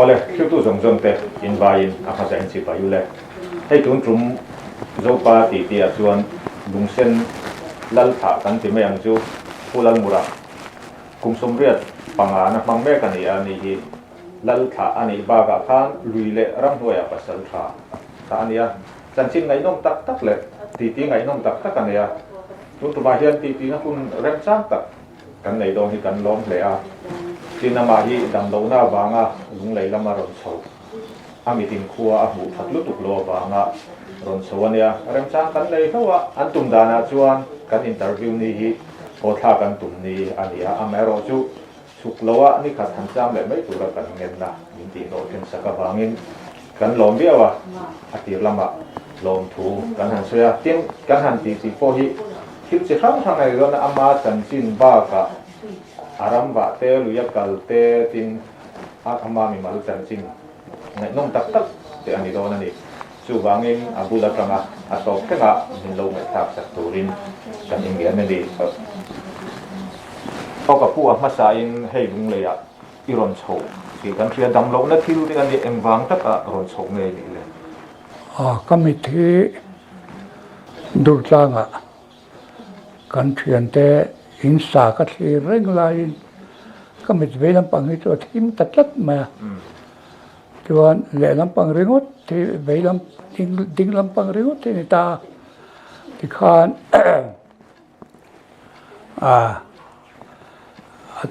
ole khiu tu zong zong te in vai in a kha zain chi pa yu le hei tun trum zo pa ti ti a chuan lung sen lal tha kan ti me ang chu pulang mura kum som riat panga na mang me kan ya ni hi lal tha ani ba ga khan lui le ram hoya pasal tha ta ania chan chin ngai nom tak tak le ti ti ngai nom tak tak kan ya tun tu ba hian ti ti na kun rem chang tak kan nei dong hi kan lom le a tin na ma hi dam lo na wanga lung lei lama ron chho ami tin khuwa a mu that lu tuk lo wanga ron chho ania rem chang kan lei thawa an tum dana chuan kan interview ni hi ko tha kan tum ni ania amero chu suk lowa ni khat han cham le mai tura kan ngen na min ti no ken saka wangin kan lom biawa atir lama lom thu kan han soya tin kan han ti ti po hi thil chi thang thang ai ron ama chan chin ba ka aram ba te luya kal te tin ama mi mal chan chin ngai nom tak tak te ani do na ni chu wangin abula tanga atok thenga min lo ngai thak sak turin kan ingian ni ka pu a masa in hei lung le ya iron chho ki kan thia dam lo na thil te kan ni engwang tak a ron chho nge ni le committee dur tlanga kan thian te in sa ka thli reng lai committee ve lam pang hi chu thim tatlat ma chuan le lam pang ringot te ve lam ding lam pang ringot te ni ta ti khan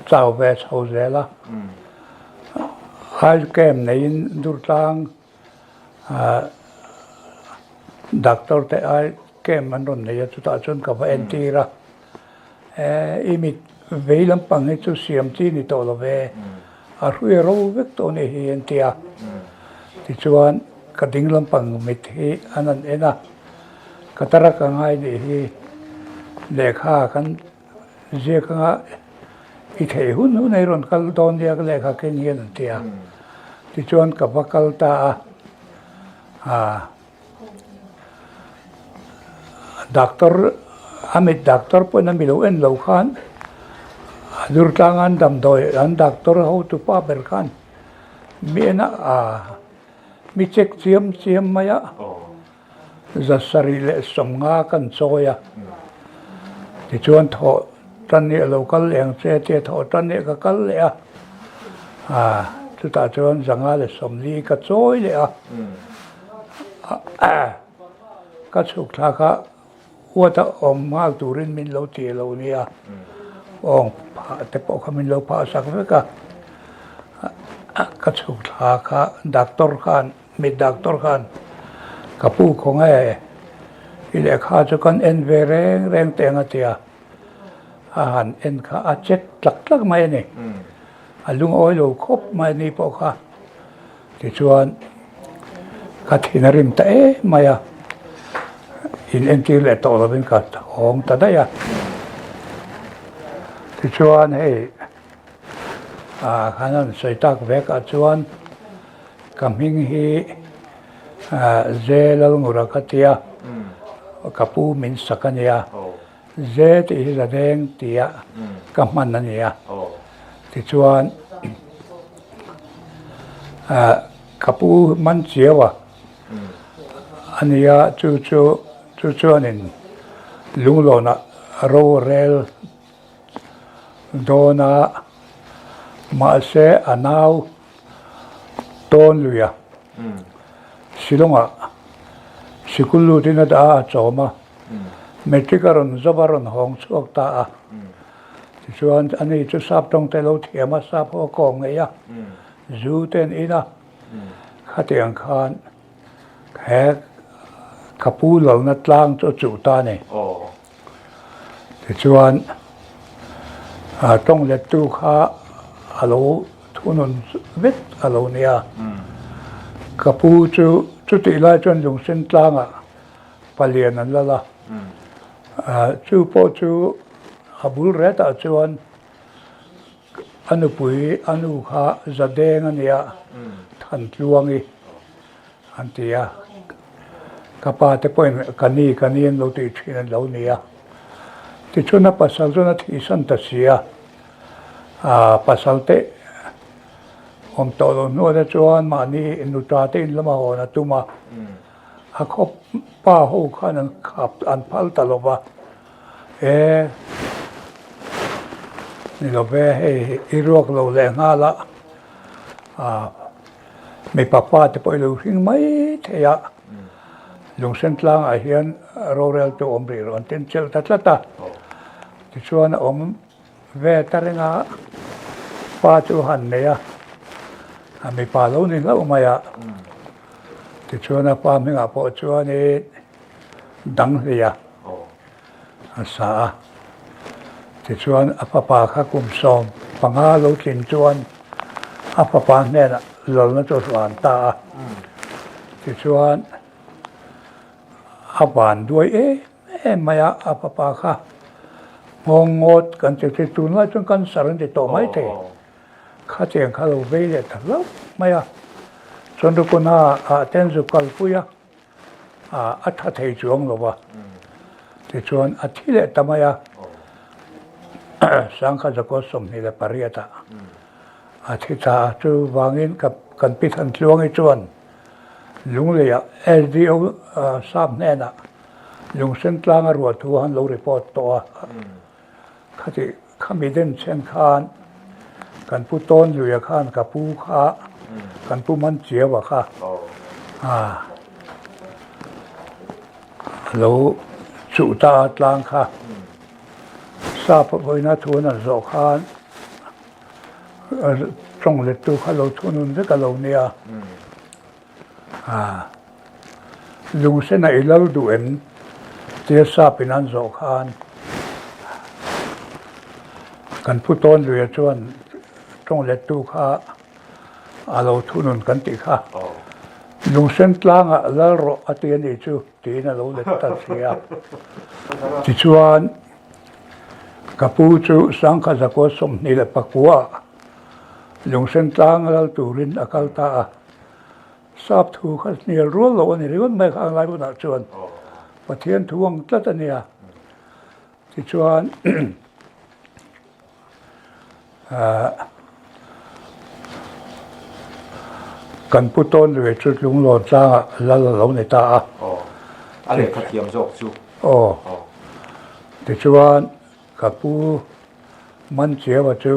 chào về sau rẻ là hai kem này dur tlang doctor te ai kem man ron này chu ta chun ka va nt ra imit ve lam pang chu siam chi ni to lo ve a hui ro vek to ne hi entia ti chuan ka ding lam pang mit hi anan ena ka tara ka ngai ni hi lekha kan je ka i thei hun nei ron kal don dia ka lekha ken hian tia ti chuan ka bakal ta doctor amit doctor po na milo en lo khan dur tangan dam doi an doctor ho tu pa ber khan mi na mi check chiam maya za sari le somnga kan choya ti chuan tho tan ni local eng che te tho tan ni ka kal le chu ta chuan zanga le somli ka choi le ka chuk tha ka wata om mal turin min lo ti lo nia ong te po ka min lo pa sak ka ka chuk tha ka doctor khan mi doctor khan ka pu khong ai ile kha chu kan en ve reng teng atia han en kha a check tlak mai ni alung oi lo khop mai ni po kha ti chuan ka thinarim ta maya in nt le to lo bin ka hong ta da ya ti chuan hei khanan soi tak ve ka chuan kamhing hi zelal ngura ka tia kapu min sakania ze ti la deng tia kaman na nia ti chuan kapu man chiawa ania chu chuanin lunglona ro rel dona ma se anau ton luya silonga sikulu dina da choma metrikaron zabaron hong chuak ta chuan ani chu sap tong te lo thiama sap ho kong ya zu ten ina khatiang khan khe kapu lo na tlang chu ta ne chuan tong le tu kha alo thunun vet alo nia kapu chu ti lai chuan jong sen tlanga palian an lala chu po chu abul reta chuan anu pui anu kha zadeng ania than tluangi antia kapa te poin kanien lo ti thin lo nia ti chuna pasal zona thi san ta sia pasal te om to lo no da chuan ma ni nu ta tin lama ho na tuma a khop pa ho khan an khap an phal ta lo ba ni lo ve he I ruak lo le nga la mi papa te poi lo hing mai the ya lung sen tlang a hian rorel to om ri ron tin chel ta tlata ti chuan om ve tarenga pa chu han ne ya mi pa lo ni lo ma ya ti chuan a pa mi nga po chuan e dang le ya sa ti chuan a papa kha kum som panga lo tin chuan a papa ne na lo na chu ran ta ti chuan a ban duai maya a papa kha ngot kan che tu na chung kan saran de to mai the kha cheng kha lo ve le ta lo maya chon du ko na a ten zu kal pu ya a tha thei chuang lo ba ti chuan a thi le ta maya sang kha ko som ni le pariata a thi ta chu wangin kan pi than tluang I chuan lung le ya LDO sam ne na lung sen tlang a ro thu han lo report to a khati khami den chen khan kan pu ton lu ya khan ka pu kha kan pu man che wa kha lo chu ta tlang kha sa pa hoi na thu na zo khan trong le tu kha lo thu nun ka lo nia lung sen a ilal du en tia sa pinan zo khan kan pu ton lu ya chuan trong le tu kha a lo thu nun kan ti kha lung sen tlang a lal ro ati ni chu ti na lo le ta sia ti chuan ka pu chu sang kha za ko som ni le pakua lung sen tlang lal turin akal ta sap thu kha ni ro lo ni ri mai khang lai bu na chuan pathian thuang tlat ania ti chuan kan pu ton le chu lung lo tlang la lo ni ta a le khathiam zok chu ti chuan ka pu man che wa chu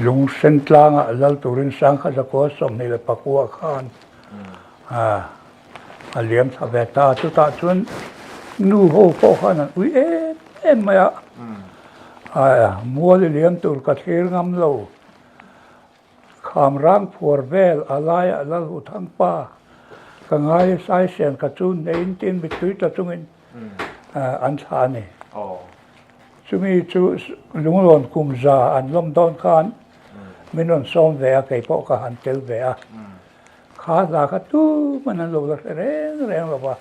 lung sen tlang lal turin sang kha za ko som ni le pakua khan a liam tha ve ta chu ta chuan nu ho po khan ui em maya mua le liam tur ka thir ngam lo kham rang phur vel alai alal hu thang pa ka ngai sai sen ka chun nein tin bi tui ta chungin an tha ni chumi chu lung lon kum za an lom don khan minon som ve a kai po ka han tel ve a kha za kha tu man lo la reng lo ba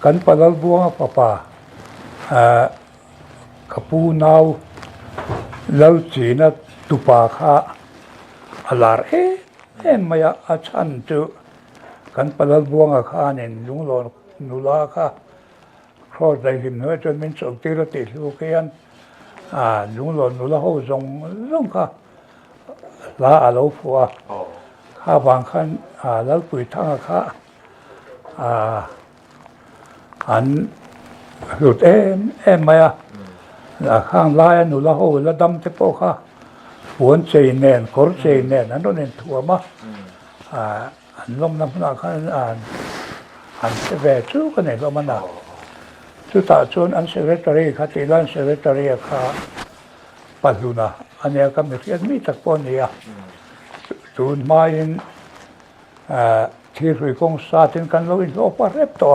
kan palal buang papa kapu nau lau chi na tupa kha alar maya achan chu kan palal buang a kha nen lung lon nula kha cross dai him no chon min chok ti ra ti lu kian lung lon nula ho zong kha la a lo phua kha wang khan lal pui thang kha an hlut em maya la khang lai nu la ho la dam te po kha huan chei nen kor chei nen an ron en thua ma an lom nam na khan an se ve chu ka ne lo ma na chu ta chun an secretary kha ti lan secretary kha paluna ania ka mi khian mi tak pon nia chun mai in thir hui kong sa tin kan lo in lo pa rep to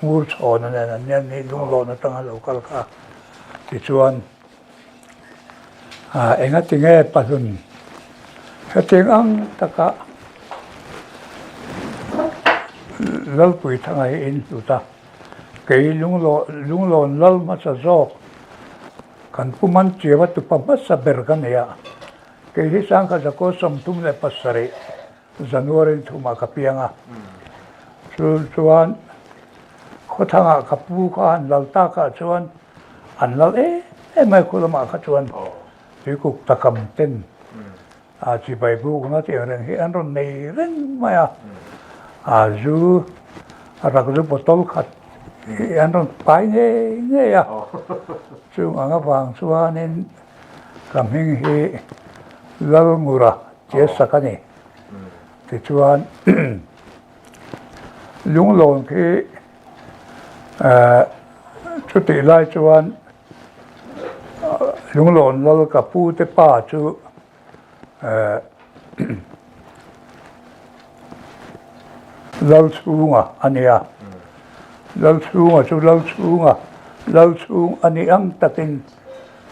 mur chon an ni lung lo na tang local kha ti chuan enga tinge palun heting ang taka lal pui thangai in tuta kei lung lo lal ma sa zo kan puman chewa tu pa ma sa bergan ya kei hi sang ka ko som tum le pasare january thuma ka pianga chuan kho thanga ka pu kha an lal ta ka chuan an lal ไม่คุลมาขจวน อ๋อ ที่กุกตะกำเต้นที่ไปบุกนะที่เรื่องอันนั้นในเรื่องไม่จูรักจูบตอลขัดอันนั้นไปเนี่ยจูอังกฟังชวนนินกำหิงฮีลลมูระเจสกันนี่ที่ชวนลุงหลงที่ชุดที่ไล่ชวนลุงหลงแล้วกับผู้ที่ป้าจูลลซูงอันนี้ลลซูงจูลลซูงอันนี้อังตะกิน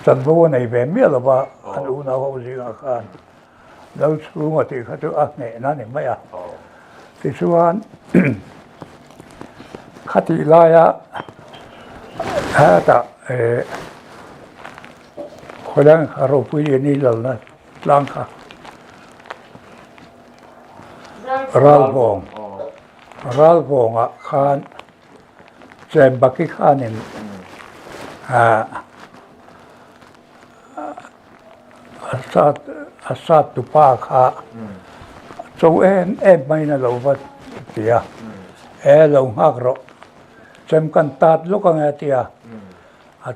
สันโบในแบบเมียละว่าอันอุณาเขาจริงอาการลลซูงที่เขาจะอักเนี่ยนั่นเองไม่ที่ชวนขัดไล่แต่คนนั้นเขารู้พูดอย่างนี้แล้วนะลังค่ะรัลบงขานเจมบักกี้ขานินอาซาตุปาขาโจไม่น่าเราวัดเตียเราหักรอเจมกันตัดลูกกันเตีย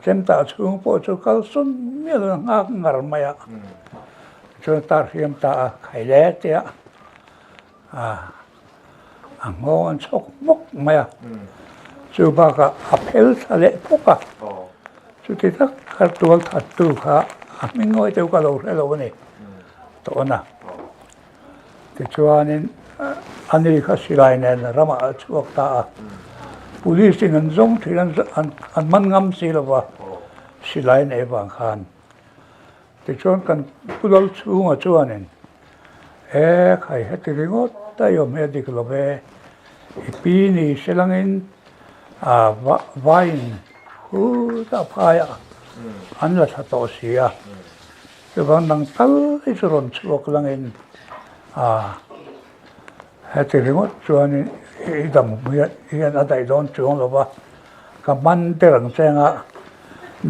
เจมตัดช่วงพอจุกัลสุนมีเราหักงารมายจนตัดเขียมตาไข่เละเตียงอนชกมุกมายจูบากะเพลทะเลพุกะจุดที่ทักขัดตัวทัดตัวขาไม่ง่อยเจ้าก็เราเราเนี่ยตัวน่ะที่ชวนนี้อันนี้เขาสิไลเนี่ยรามาชวกตาpolice in an zong thilan an man ngam si lawa silai nei bang khan ti chon kan pulal chunga chuanin khai heti ringot ta yom he dik lobe ipi ni selangin vain hu ta phaya an la thato sia ke bang nang tal isron chuak langin heti ringot chuanin idam hian a dai don chung lo ba ka man te rang chenga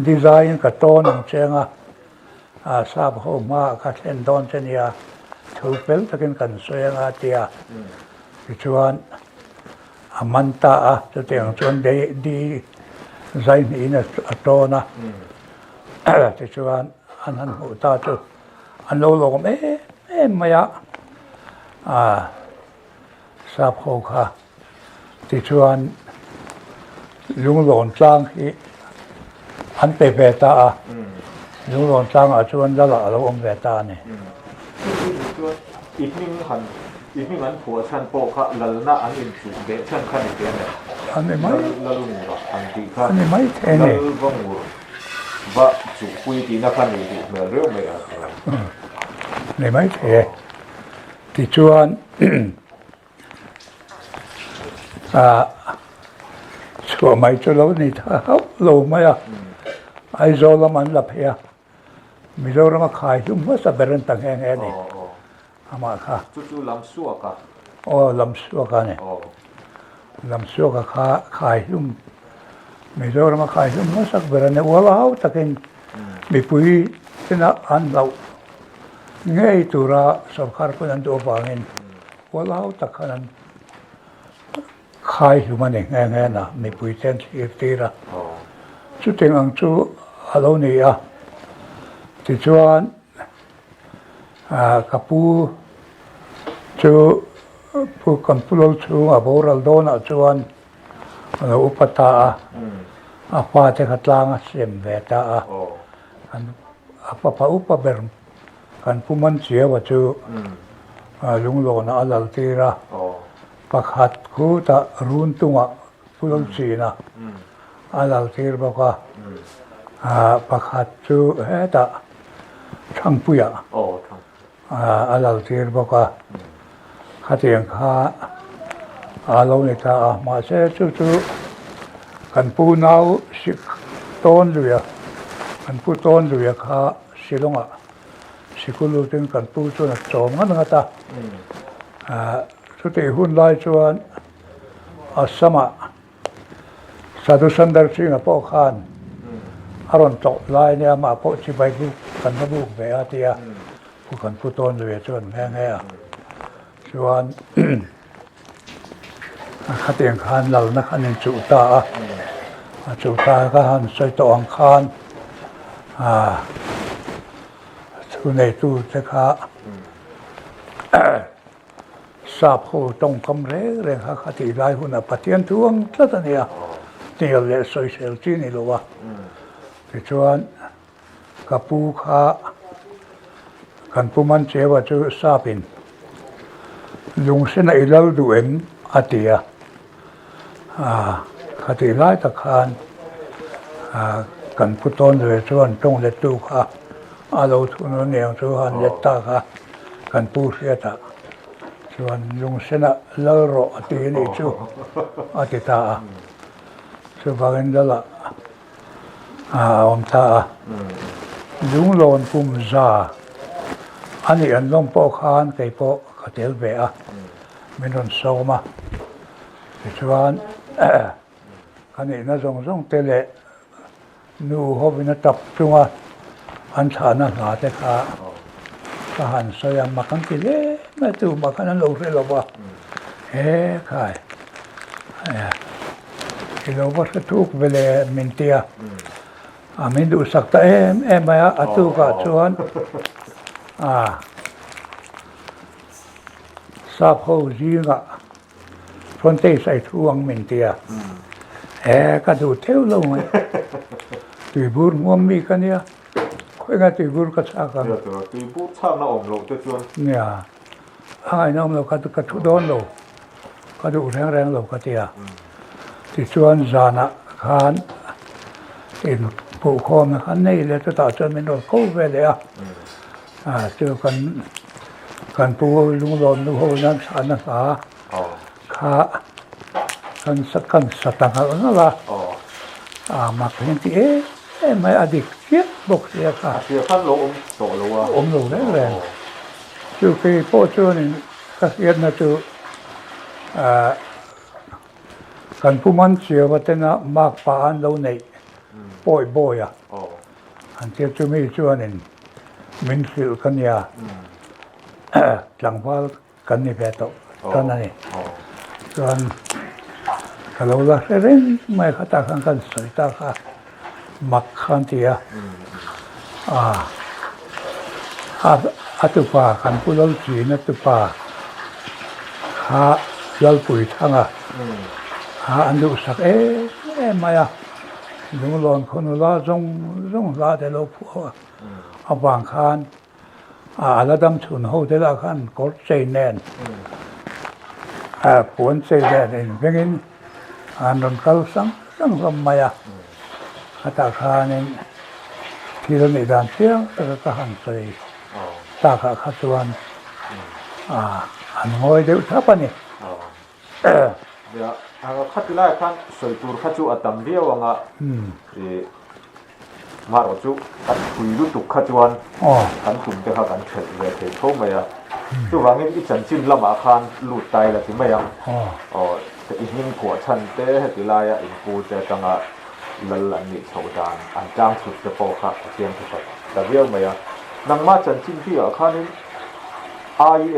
design ka ton ang chenga sab ho ma ka thlen don chenia thupel takin kan soyanga tia chuan amanta chu teng chuan de di zain in a tona te chuan an han hu ta chu an lo lo maya sab ho khaที่ชวนลุงหลงจ้างที่อันเปเปตาลุงหลงจ้างชวนแล้วเราองเปตาเนี่ยอีกนิ่งหันผัวฉันโปค่ะแล้วน่าอันอินสิเบชันขันอีกเนี่ยอันนี้ไม่แล้วลุงหรออันที่ค่ะอันนี้ไม่แค่เนี่ยว่างว่าจุคุยที่นักขันอีกเหมือนเรื่องไม่อะไรนี่ไม่แค่ที่ชวนชัวไม่จะเล่านี่ถ้าเขาโลมาไอ้โจลมันหลับเฮียมีโจลมาขายยุ่งว่าจะเบรนตั้งแง่นี่อามาค่ะจู่ๆลำซัวกะลำซัวกันเนี่ยลำซัวกะขายยุ่งมีโจลมาขายยุ่งว่าจะเบรนเนี่ยว่าเราตะกินมีปุ๋ยที่น่าอันเราง่ายตัวเราสอบคาร์คนนั้นตัวบางเงินว่าเราตะกันขายอยู่มันเองแง่ๆนะมีปุ๋ยเส้นตีระชุดเต็งอังจูฮัลโหลนี่ที่ชวนกับจูผู้กันผู้ลชูบอรัลโดนชวนอุปตาฟ้าเจ้าขัดลางเสียมเวตากันปะอุปเบรมกันผู้มันเสียว่าจูลุงโลนอัลลัลตีระปักหัดคู่ตะรุนตุงะผู้ลชีนะอัลลทีร์บอกว่าปักหัดจูเฮตะช่างปุยะอัลลทีร์บอกว่าข้าเตียงข้าอาลนิตามาเสจูกันผู้นาวสิต้นด้วยกันผู้ต้นด้วยข้าสิลงะสิกุลูถึงกันผู้ชนโจมกันงะตาสุดที่หุ่นไล่ชวนอาสมะสาธุสันดาร์ชิงพ่อขาน อารมณ์ตกลายเนี่ยมาพบชิบายกูกันมาบุกไปอาทิตย์ผู้คนผู้ต้นเลยจนแห้งแห้งส่วนขัดเองขันเรานะขันจุตาก็หันใส่ตัวอังคารทุนในตู้เจ้าข้าทราบผู้ตรงคำเรื่องขัดที่ลายหุ่นปัจจัยทวงตั้งเนี่ยนี่เราเรียกโซเชียลจีนี่รู้ว่าส่วนกับผู้ข้ากันผู้มันเชื่อว่าจะทราบเป็นลุงเส้นไอ้เราดูเอ็มอาทิตย์ขัดที่ลายตะคานกันผู้ต้นเลยส่วนตรงเล็ดตู้ข้าเราทุนเนี่ยส่วนเล็ดตาข้ากันผู้เสียตาส่วนลุงเส้นเราโรอาทิตย์นี่จู่อาทิตย์ตาส่วนบางทีละอมตาลุงโลนกุมซาอันนี้อันลงปอคานไก่ปอกระเทียมเบะไม่นอนโซมาส่วนอันนี้น่าสงสารเตเลนูเขาเป็นตับจังว่าอันชานะหาแต่ข้าทหารสยามมาคันกิเลไม่ตู่มาคันนั้นลงเสียหรอวะใครที่เราว่าจะทุกเวลามินเตียมินดูสักแต่ไม่อาตุกัดชวนทราบเขาจีงะคนเตะใส่ทวงมินเตียก็ดูเที่ยวลงเลยตีบูร์งวมมีกันเนี่ยคุยกันตีบูร์ก็ชักกันตีบูร์ช่างน่าอมโลกจะชวนเนี่ยไอ้น้องเราก็ทุโดนโลกก็ดูแรงโลกก็เตียที่ชวนจานะขานที่ผู้คอมขันนี่เลยจะต่อจนเป็นรถกู้ไปเลยเจอกันปูลุงหลอนลุงโหนั้นสารนักษาข้ากันสตังค์นั่นละมาเพียงที่ไม่อดีตเสียบอกเสียค่ะเสียขั้นลงโตลงลงแรงจู่ที่พ่อเจ้านี่ก็เสียนะจู่กันผู้มันเสียว่าแต่นะมากป่านเราในบ่อยอันเจ้าจู่มีจู่นี่มินฟิลกันยาหลังว่ากันนี่แบบตอนนั้นนี่ส่วนkalau lah sering mai katakan kan cerita makan dia atupa kan pulau Cina atupa jual pui tanga andu sak maya dung lon kon la zong la de lo pu abang kan ala dam chun ho de la kan ko sei nen puan sei nen bengin anun kalsang maya kata kanin kilo ni dan siang tertahan sei taka kasuan an ngoi deu thapa ni ya aga khatila kan soitur khachu atam dia wanga maro chu kan huilu tuk khachuan kan tum te kha kan thel le te tho maya chu wangin I chanchin lama khan lut tai la ti maya te ihing ko chan te hetilaya in pu te tanga lal an ni chhodan an tang sut te po kha tiam thu ta viau maya nangma chanchin ti a khanin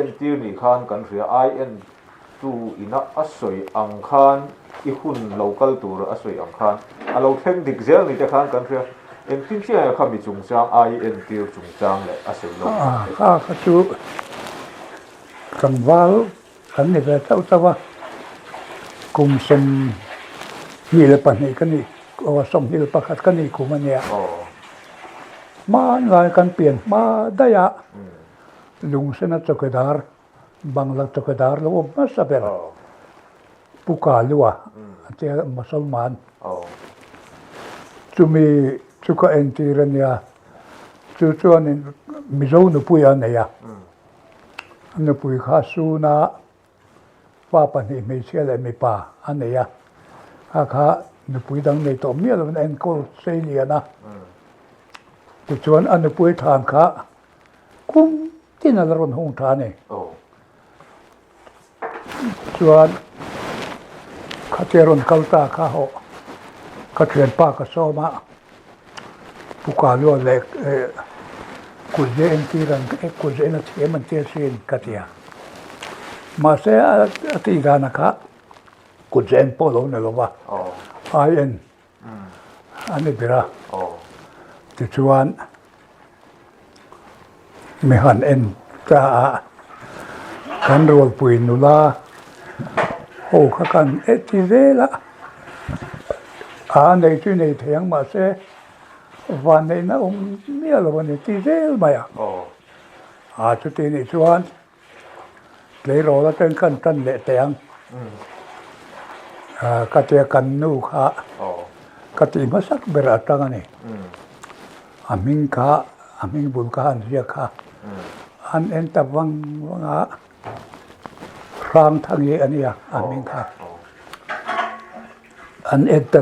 in ti ni khan kan ria in tu ina asoi ang khan I hun local tur asoi ang khan alo theng dik zel ni te khan kan ria en tin chi a khami chung chang in ti chung chang le asoi lo kha chu kan wal kan ni ve tau tawa kum sen hil pan ni kan ni o som hil pakhat kan ni kuman ya ma ngai kan pian ma daya lung sena chokdar bangla chokdar lo ma saber puka luwa te musulman chumi chuka entiran ya chuan mizo nu puya ne ya nu pui khasu na pa ni me chele me pa aneya kha nu pui dang nei to mi lo en ko selia na tu chuan an nu pui than kha kum tin al ron hung tha ne chuan kha teron kalta kha ho kha thian pa ka so ma Pukalo lek kuze entiran kuze na tie man tie sin katia mase ati gana ka kuze en polo ne lova ai en ane bira ti chuan mi han en ta kan rol pui nula ho kha kan ti vela a nei tu nei thiang ma se van nei na mia lo ne ti vel ma ya a chu ti ni chuan le ro la ten kan tan le teang ka te kan nu kha ka ti ma sak bera tang ani aming ka aming bul ka an ria kha an en ta wanga rang thang ye ania aming kha an et ta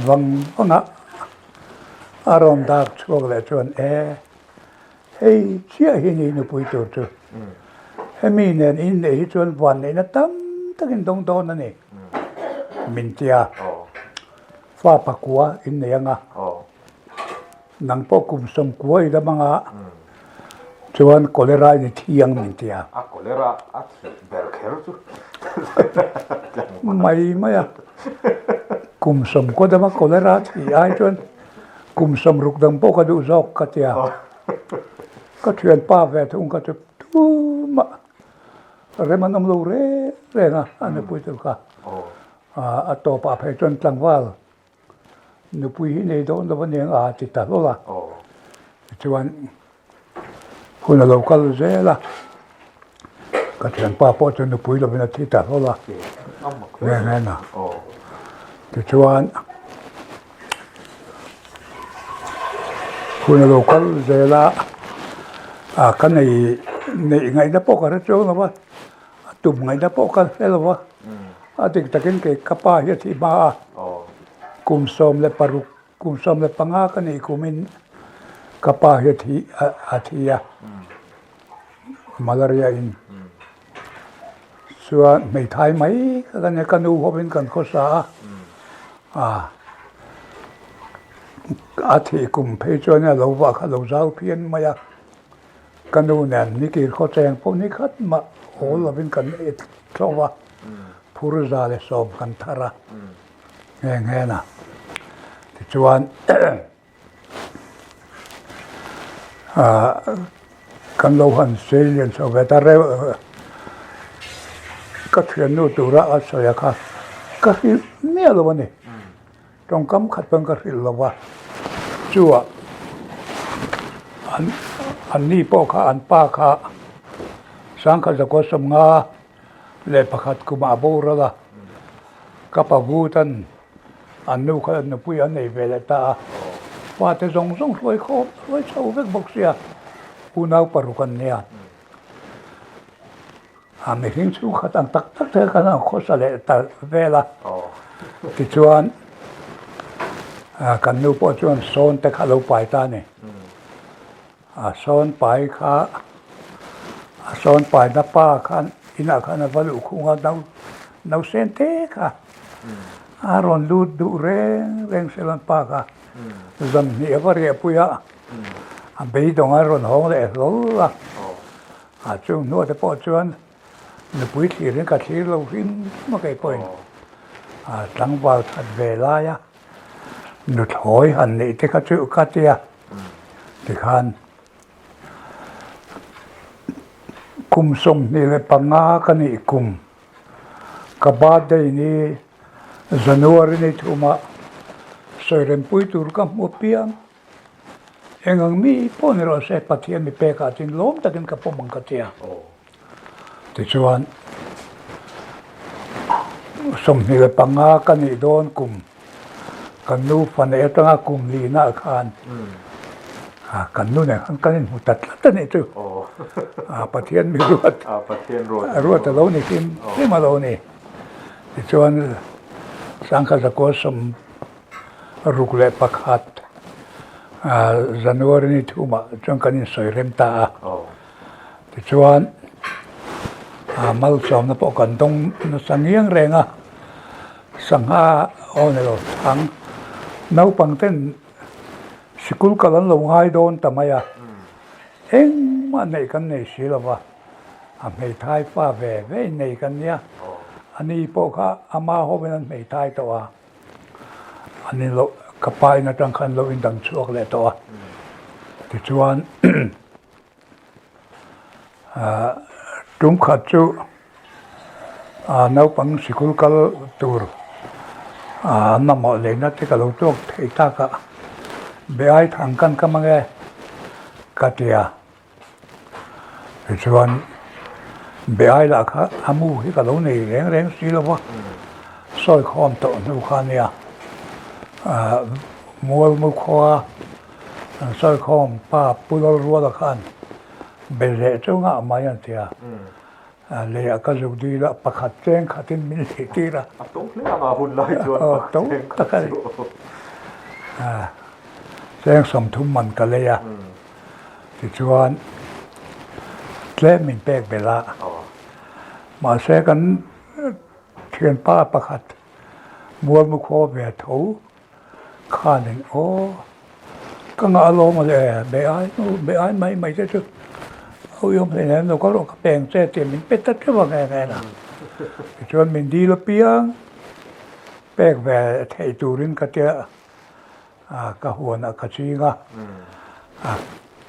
wanga aron dak chuak le chuan hei chia hi ni nu pui tur chu hemi nen in nei chuan van nei na tam takin dong don ani min tia fa pakua in nei anga nang po kum som kuai da manga chuan cholera ni thiang min tia a cholera a ber kher chu mai maya kum som ko da ma cholera thi ai chuan kum som ruk dang po ka du zok ka tia ka thian pa ve thung ka tu ma re manam lo re na an pui tu ka a to pa phe chuan tlangwal nu pui nei don da ban a ti ta lo la chuan huna local zela ka thian pa po chu nu pui lo na ti ta lo la ne na ti chuan huna local zela a kan nei ngai da po ka ra chu lo wa tum ngai da po ka lo wa a tik takin ke kapa hi thi ba kum som le paruk kum som le panga ka nei kumin kapa hi thi a thia malaria in suwa mei thai mai ka ne kanu hobin kan ko sa a thi kum phe cho ne lo wa kha lo zau phian maya kanu nen ni ki kho cheng po ni khat ma hol lovin kan et thawa phur za le som kan thara nge na ti chuan kan lo han selien so beta re ka thian nu tura a so ya kha ka hi me lo ni trong kam khat pang ka hil lo wa chuwa an ni po kha an pa kha sang kha za ko som nga le pakhat kuma bo ra la ka pa bu tan an nu kha an pui an nei ve la ta wa te zong zong loi kho loi chau vek bok sia u nau paru kan nia a me hin chu kha tan tak tak te ka na kho sa le ta ve la ti chuan kan nu po chuan son te kha lo pai ta ni son pai kha son pai na pa khan ina khana valu khunga nau sen te kha aron lu du reng selan pa kha zam ni avare puya a bei dong aron hong le lo la a chu no te po chuan nu pui thi ren ka thi lo hin ma kai poin a tang wal that ve la ya nu thoi han ni te ka chu ka tia ti khan kum som ni le panga ka ni kum ka ba dei ni january ni thuma soiren pui tur ka mo pian engang mi pon ro se pathian mi pe ka tin lom takin ka pomang ka tia ti chuan som ni le panga ka ni don kum kan nu fan e tanga kum li na khan kan nu ne kan mu tat ta ni tu pathian mi ruat pathian ruat ruat lo ni kim ma lo ni ti chuan sang kha za ko som ruk le pakhat january ni thuma chang kanin soirem ta ti chuan mal som na po kan dong na sangiang renga sangha onelo thang nau pang ten sikul kalan lo ngai don tamaya eng ma nei kan nei silawa a mei thai pa ve nei kan nia ani po kha ama ho ben mei thai to a ani lo kapai na tang khan lo in dang chuak le to a ti chuan tum khat chu nau pang sikul kal tur namo le na te ka lo tok thei ta ka be ai thang kan ka mange ka tia ti chuan be ai la kha amu hi ka lo nei reng si lo wa soi khom to nu kha nia mual mu kho soi khom pa pulol ro la khan be le chu nga ma yan tia le ka zu di la pakhat cheng khatin min le ti ra tong le ma hun lai chuan tong ta ka cheng som thum man ka le ya ti chuan tle min pek bela ma se kan thian pa pakhat mual mu kho ve tho khanin o ka nga lo ma le be ai mai che chu ôi ông thầy này nó có một cái bèn xe tiền mình biết tất cả vào ngày này nào cho mình đi là piang bèn về thầy chủ rin cái kia cái huồn cái gì nga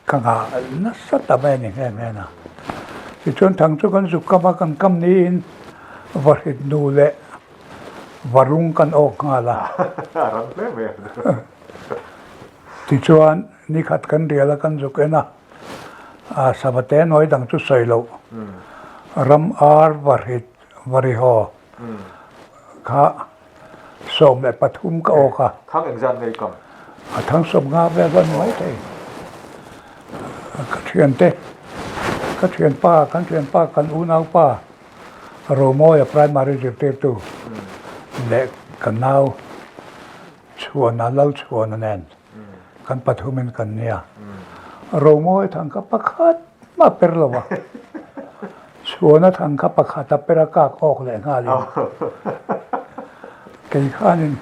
cái ngà nó rất là bèn này ngày nào thì cho thằng cho con dục cái cam nín vật hết nô lệ varung kan ok nga la thì cho anh ni khát kan dia la kan dục na sabate noi dang chu soilo ram ar variho kha som le pathum ka oka thang exam nei kam thang som nga ve ban mai te ka thian pa kan unau pa romo ya primary directive tu le kan nau chuan na lo chuan nen kan pathumin kan nia romo thang ka pakhat ma perlawa chuana thang ka pakhat a peraka ok le nga li kai khanin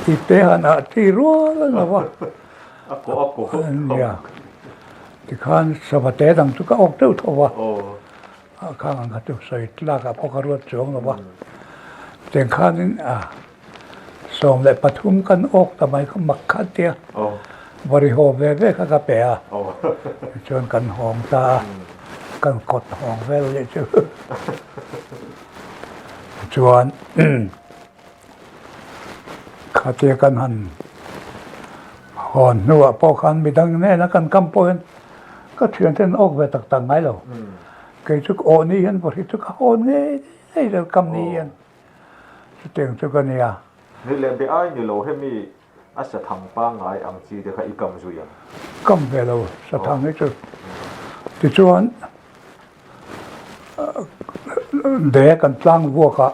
ti te hana ti ro la wa ako ya ti khan sabate dang tu ka ok tu thowa khang ang tu sai tla ka pokaruat chong la wa ten khanin som le pathum kan ok tamai kha makhat tia bari ho ve ka pe chon kan hong ta kan kot hong vel le chu chuan khate kan han hon nuwa po khan midang ne na kan kam poin ka thian ten ok ve tak tak ngai lo ke chu o ni hen bari chu ka hon nge ei le kam ni hen chu teng chu ka nia ni le be ai ni lo hemi asa thang pa ngai ang chi de kha ikam zu ya kam ve lo sa thang ni chu ti chuan de kan tlang wo ka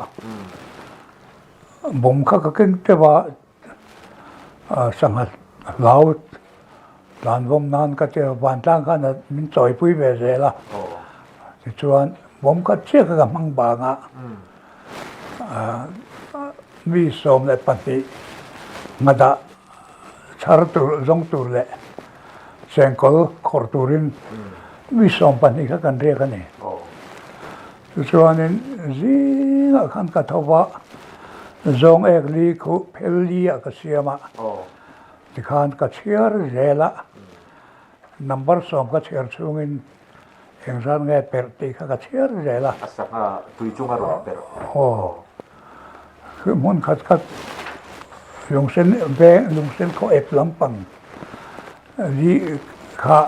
bom kha ka ken te wa sangat lau dan vom nan ka te wan tlang kha na min choi pui ve ze la ti chuan bom ka che ka mang ba nga mi som le pati ngada char tu zong tu le sengkol khor turin mi som pani ka kan re ka ne chuanin zinga khan ka thowa zong ek li khu pheli ka siama ti khan ka chiar rela number som ka chiar chungin engran nge per ti ka chiar rela asaka tui chunga ro per mun khat lung sen ko ep lampang li kha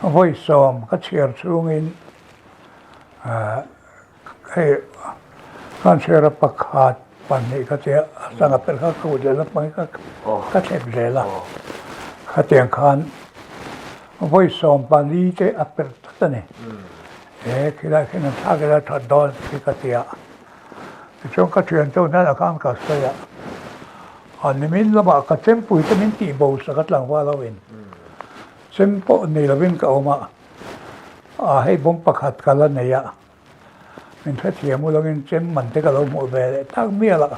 voi som ka chiar chungin kan sera pakhat pani ka te sanga per ka ko de la pai ka thep le la kha tiang khan voi som pani te aper ta ne khila khina tha ga tha don ka tia chong ka thian to na kan ka sa ya an min la ba ka chem pui te min ti bo sa ka tlang wa la win chem po ni la win ka oma hei bom pakhat ka la ne ya min thia thiam mu longin chem man te ka lo mu ve tak mia la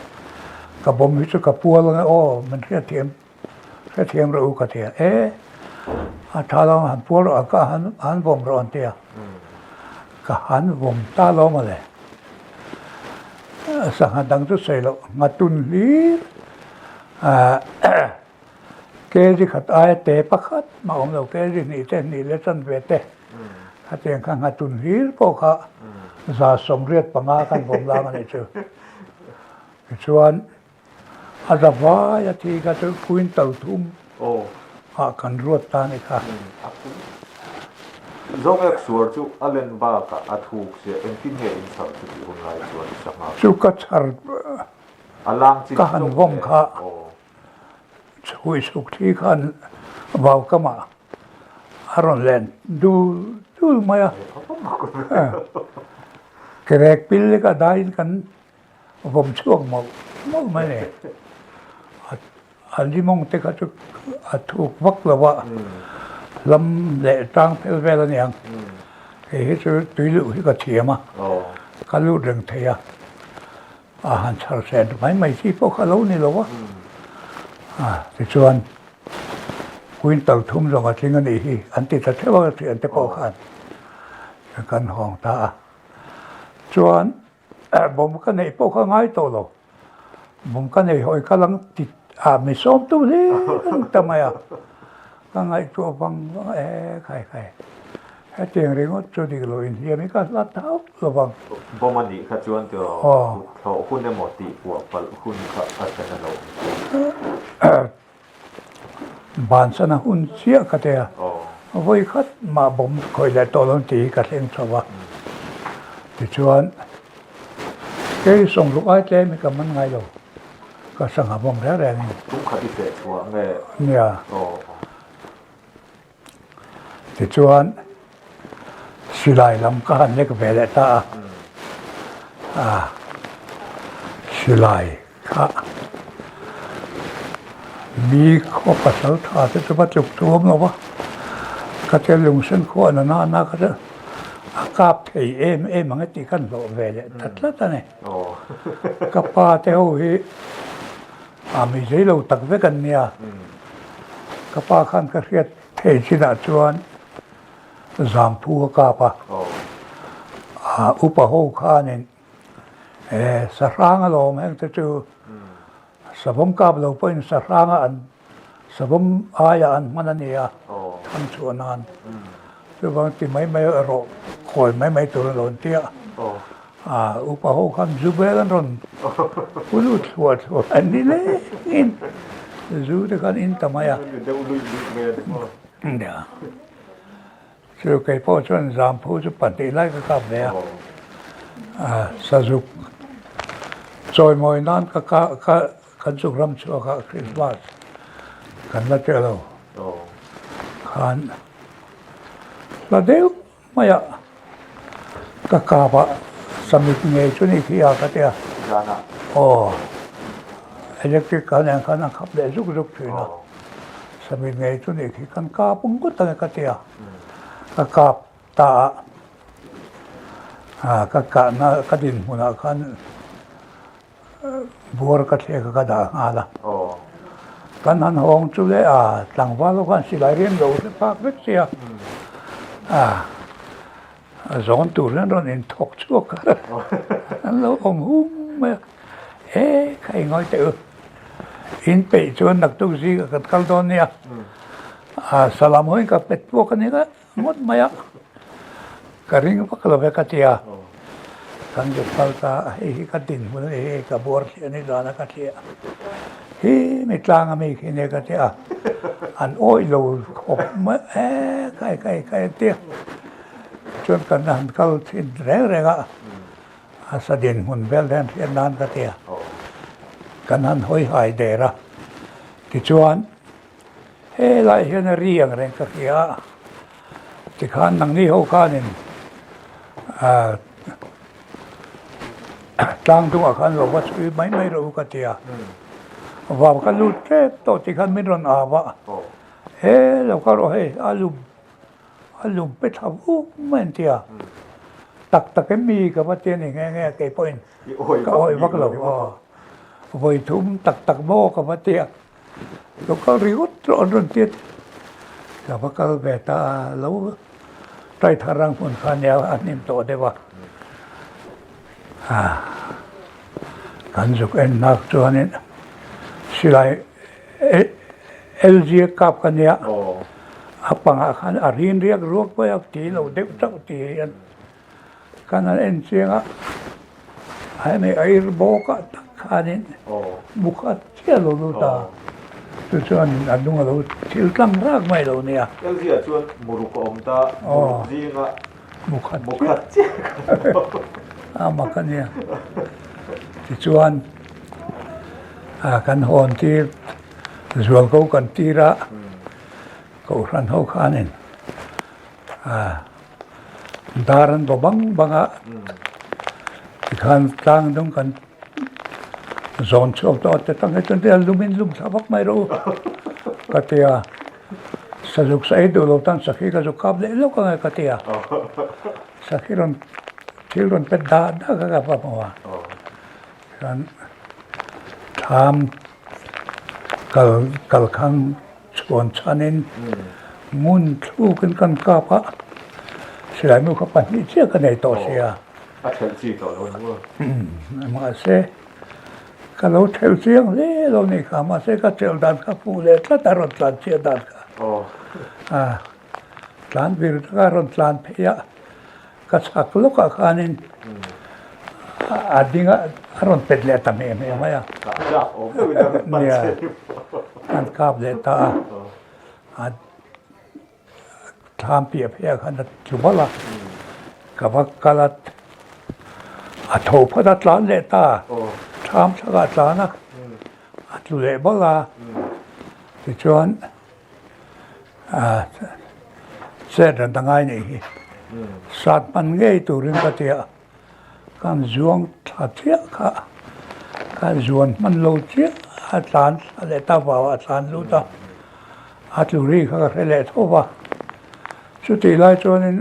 ka bom hi chu ka pual nga man thia thiam แค่เทียมรู้ก็เทียถ้าเราหันพวกเราก็หันวงร้อนเทียก็หันวงตาล้อมาเลยสังหารดังทุเสลงัดตุนลีเกจิขัดไอเตะปักขัดมาอมเราเกจินี่เต้นนี่เลสันเวเตขัดเตียงข้างงัดตุนลีพวกเขาสะสมเรียดปังอากันผมลามันเจอส่วนอาจว่าอย่าทีก็จะคุยต่อทุ่มกันรวดตานี่ค่ะ zong ek sur chu alen ba ka athuk se en tin he in sar chu hun lai chuan sanga สุกชาร์ alang chin ก็หันวงค่ะช่วยสุขที่ขันเบาก็มาอารอนแลนดูมาเกรกปิลเลยก็ได้กันผมช่วงมาไม่เนี่ยอันที่มองเตก็จะถูกวักแล้วว่าลำเละตั้งเพลเวลเนี่ยเฮ้ยจะตุยลุยก็เทียมาก็รู้เรื่องเทียอาหารชาร์เซนไม่ที่พวกเขาเล่านี่หรอวะที่ชวนคุยต่อทุ่มลงมาทิ้งกันอีกอันติดเทวะที่อันเตปอขันกันห้องตาชวนผมก็ในพวกเขาง่ายโตหรอกผมก็ในหอยกำลังติดไม่ซ้อมตัวเลยทำไมก็ง่ายตัวฟังใครให้เตียงเรียกว่าจุดที่เราอินเดียไม่ก็ลัดเท้าระวังบ่มันดีค่ะชวนเดียวเขาคุณได้หมดตีหัวปลคุณเขาอาจจะเราบ้านสนาหุ่นเสียก็เดียวันขัดมาบ่มคอยได้ตัวลงตีกับเองสวะที่ชวนแกส่งลูกไอ้เจ้ไม่กับมันไงหรอกก็สังหารบ่มแรงนี่ทุกขัดที่เสกว่าแม่เนี่ยที่ชวนสิไลลำการเนี่ยก็เวลตาสิไลค่ะมีข้อปัสสาวะที่จะมาจุกตัวมั้งวะก็จะลงเส้นข้อน่าก็จะอากาศที่มันก็ตีกันโลเวลตัดละเนี่ยก็ป้าเจ้ามีใจเราตักเวกันเนี่ยก็ป้าขันก็เรียกเทชิดาชวนจามพูกาปะอุปโภคานินสร้างเราแม้แต่จู่สมกาบเราเป็นสร้างอันสมอายอันมันเนี่ยทั้งชวนนั้นคือบางทีไม่รอคอยไม่ตัวหล่นเตี้ยอุปโภคาจูเบลันรอนอุลุตวัดอันนี้เลยอินจูเด็กันอินทำไมเนี่ยชื่อใครพ่อชวนจามพูจะปฏิไล่ก็กลับเลยสะสุกจอยมอยนั้นก็กันสุกรำชัวก็คริสต์มาสกันละเจ้าเรากันละเดียวไม่อะก็กาบะสมิธเงยชุนี่ขี้ยากระเตียไอ้เด็กที่กันอย่างกันนะครับเด็กจุกๆทีนะสมิธเงยชุนี่ขี้กันกาปุ่งก็ตั้งกระเตียก็กาบตาก็กะน่ากระดินหัวหน้าขันบัวกระเทกกระดาษละกันหันห้องจุเลยต่างว่าเรากันสิหลายเรื่องเราจะพักเวทีสอนตัวเรื่องเราเองถกชั่วกันเราองหูไม่ใครง่อยเตออินไปชวนนักตุกซีกับกันตอนนี้สลามห้อยกับเป็ดพวกนี้ก็งดไม่กระริ่งพักเราไปกัตยากันจะพัลตากัดดินมันกับบัวที่นี่ร้านกัตยาไม่กลางไม่ขี้เนี่ยกัตยาอันโอ้ยเราขบมาใครเตี้ยจนกันนั้นเขาทิ้งแรงสะดินหุ่นเบลแดนที่นานกัตยากันนั้นห้อยหายเดระที่ชวนหลายเห็นเรียงแรงกัตยาที่ข้านนังนี้เขาข้านินตั้งตัวขันเราว่าช่วยไม่รู้กันเตียว่ากันรู้แค่ตัวที่ขันไม่รอนวะเราก็รู้อาลุมไปทำไม่เตียตักมีกับว่าเตียนี่แง่เกี่ยปอยก็โอยวักเราโอยทุ่มตักโบกับว่าเตีย lo ka riot ron tiet ka ba ka beta lo tai tharang pun khan ya anim to dewa kan juk en nak chuanin silai LG kap kan ya apanga khan arin riak ruak pa yak ti lo deuh tau ti an kan en chenga ai mai air boka khanin bukhat chelo lu ta chuanin adung lo thil tlang rak mai lo nia LG chuan muruk om ta jinga bukhat che ama kan ya chuan kan hon ti zual ko kan tira ko ran ho khanin daran do banga khan tang dong kan zon chok to te tang he te lumin lum sabak mai ro katia sajuk sai do lo tan sakhi ka jo kap le lo ka katia sakhiron children pe da ka pa ma kan tham kal khang chuan chanin mun thu kan ka pa silai mu ka pa ni che ka nei to sia a chen chi to lo mu ma se ka lo thel chiang le lo ni kha ma se ka chel dan ka pu le tla tarot tlan che dan ka tlan vir ka ron tlan phe ya ka sak lo ka khanin adinga ron pet le ta me ma ya ja o ke da pa che an kap le ta tham pia phe khan chu bala ka ba kalat a tho pha tlan le ta tham sa ta na a tu le bala ti chuan se ran dangai nei sat man ngei turin ka tia kan zuang tha tia kha kan zuan man lo tia atlan le ta ba atlan lu ta atluri kha ka le thowa chu ti lai chuanin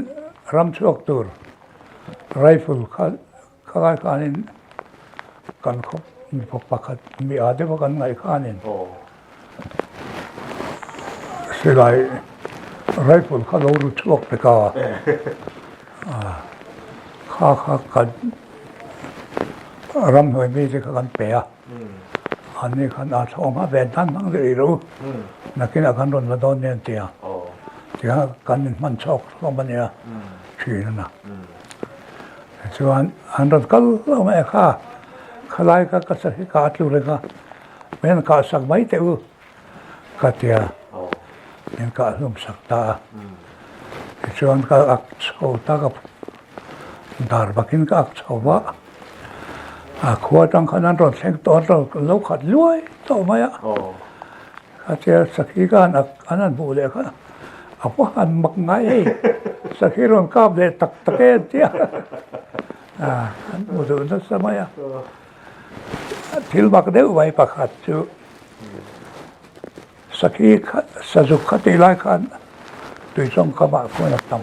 ram chuak tur rifle kha kanin kan khop mi pakhat mi ade ba kan ngai khanin silai rifle kha lo ru chuak pe ka kha kan ram hoi mi je kan peอันนี้ขันอาชงมาเป็นท่านทั้งสี่รู้นักกินอาการรนมาโดนเนี่ยเตียที่กันมันชอกลงมาเนี่ยชื่อนั่นนะส่วนอันนั้นก็เราไม่ค่าขลายก็กษัตริย์กาตุเลยก็เป็นกาสักไม่เท่าก็เตียเป็นกาลุมสักตาส่วนก็อักโชตากับดาร์บักินก็อักโชวะขวดตั้งขนาดรถเล็กตัวเราขัดล้วยต่อมาอ่ะข้าเจ้าสักทีกันอันนั้นบูเลยค่ะเอาว่าหันมักไงสักทีรถกาบเลยตักตะเกียบเจ้าอันบูดูนั่นสมัยอ่ะทิลบักเดียวไว้ประคัดจูสักทีสุขติไล่ขันตัวส่งขบะคนนับตั้ง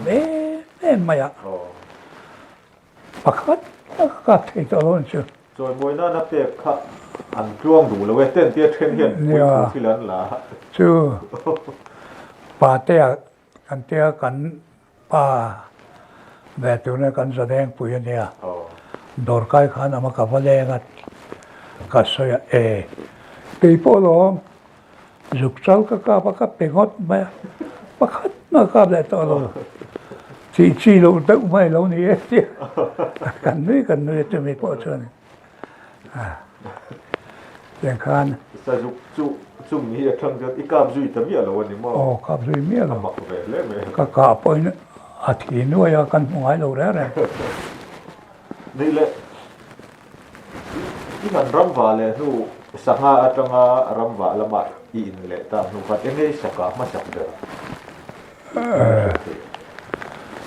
ไม่อ่ะประคัดก็ที่ตลอดจูส่วนมวยน่านับเตะค่ะอันจ้วงดูแล้วเว้ยเต้นเตี้ยเทรนเห็นมวยที่ล้านหลาชื่อป่าเตี้ยกันเตี้ยกันป่าแบบตัวนี้กันแสดงปุยเนี่ยดอร์กายขันอามากับว่าแรงกัสอยปีโป้ล้อมจุกเจ้าก็กล้าปะกับเป็งอดไหมปะคัดมากับเลยตลอดชีเราเต้าไม่เราเนี่ยเตี้ยกันนี่จะมีพอชนอย่างคันสยุกจุ่มนี้ทั้งจะอีกาบจุยแต่เมียเราวันนี้มั้งกาบจุยเมียเราหมักไปเลยไหมก็กาบไปอาทิตย์นู้นกันหายเราแล้วนี่แหละที่มันรำว่าเลยนู่สังหารจังรำว่าละมาอินเลยแต่นู่พัดยังไงสักการมาสักเดือ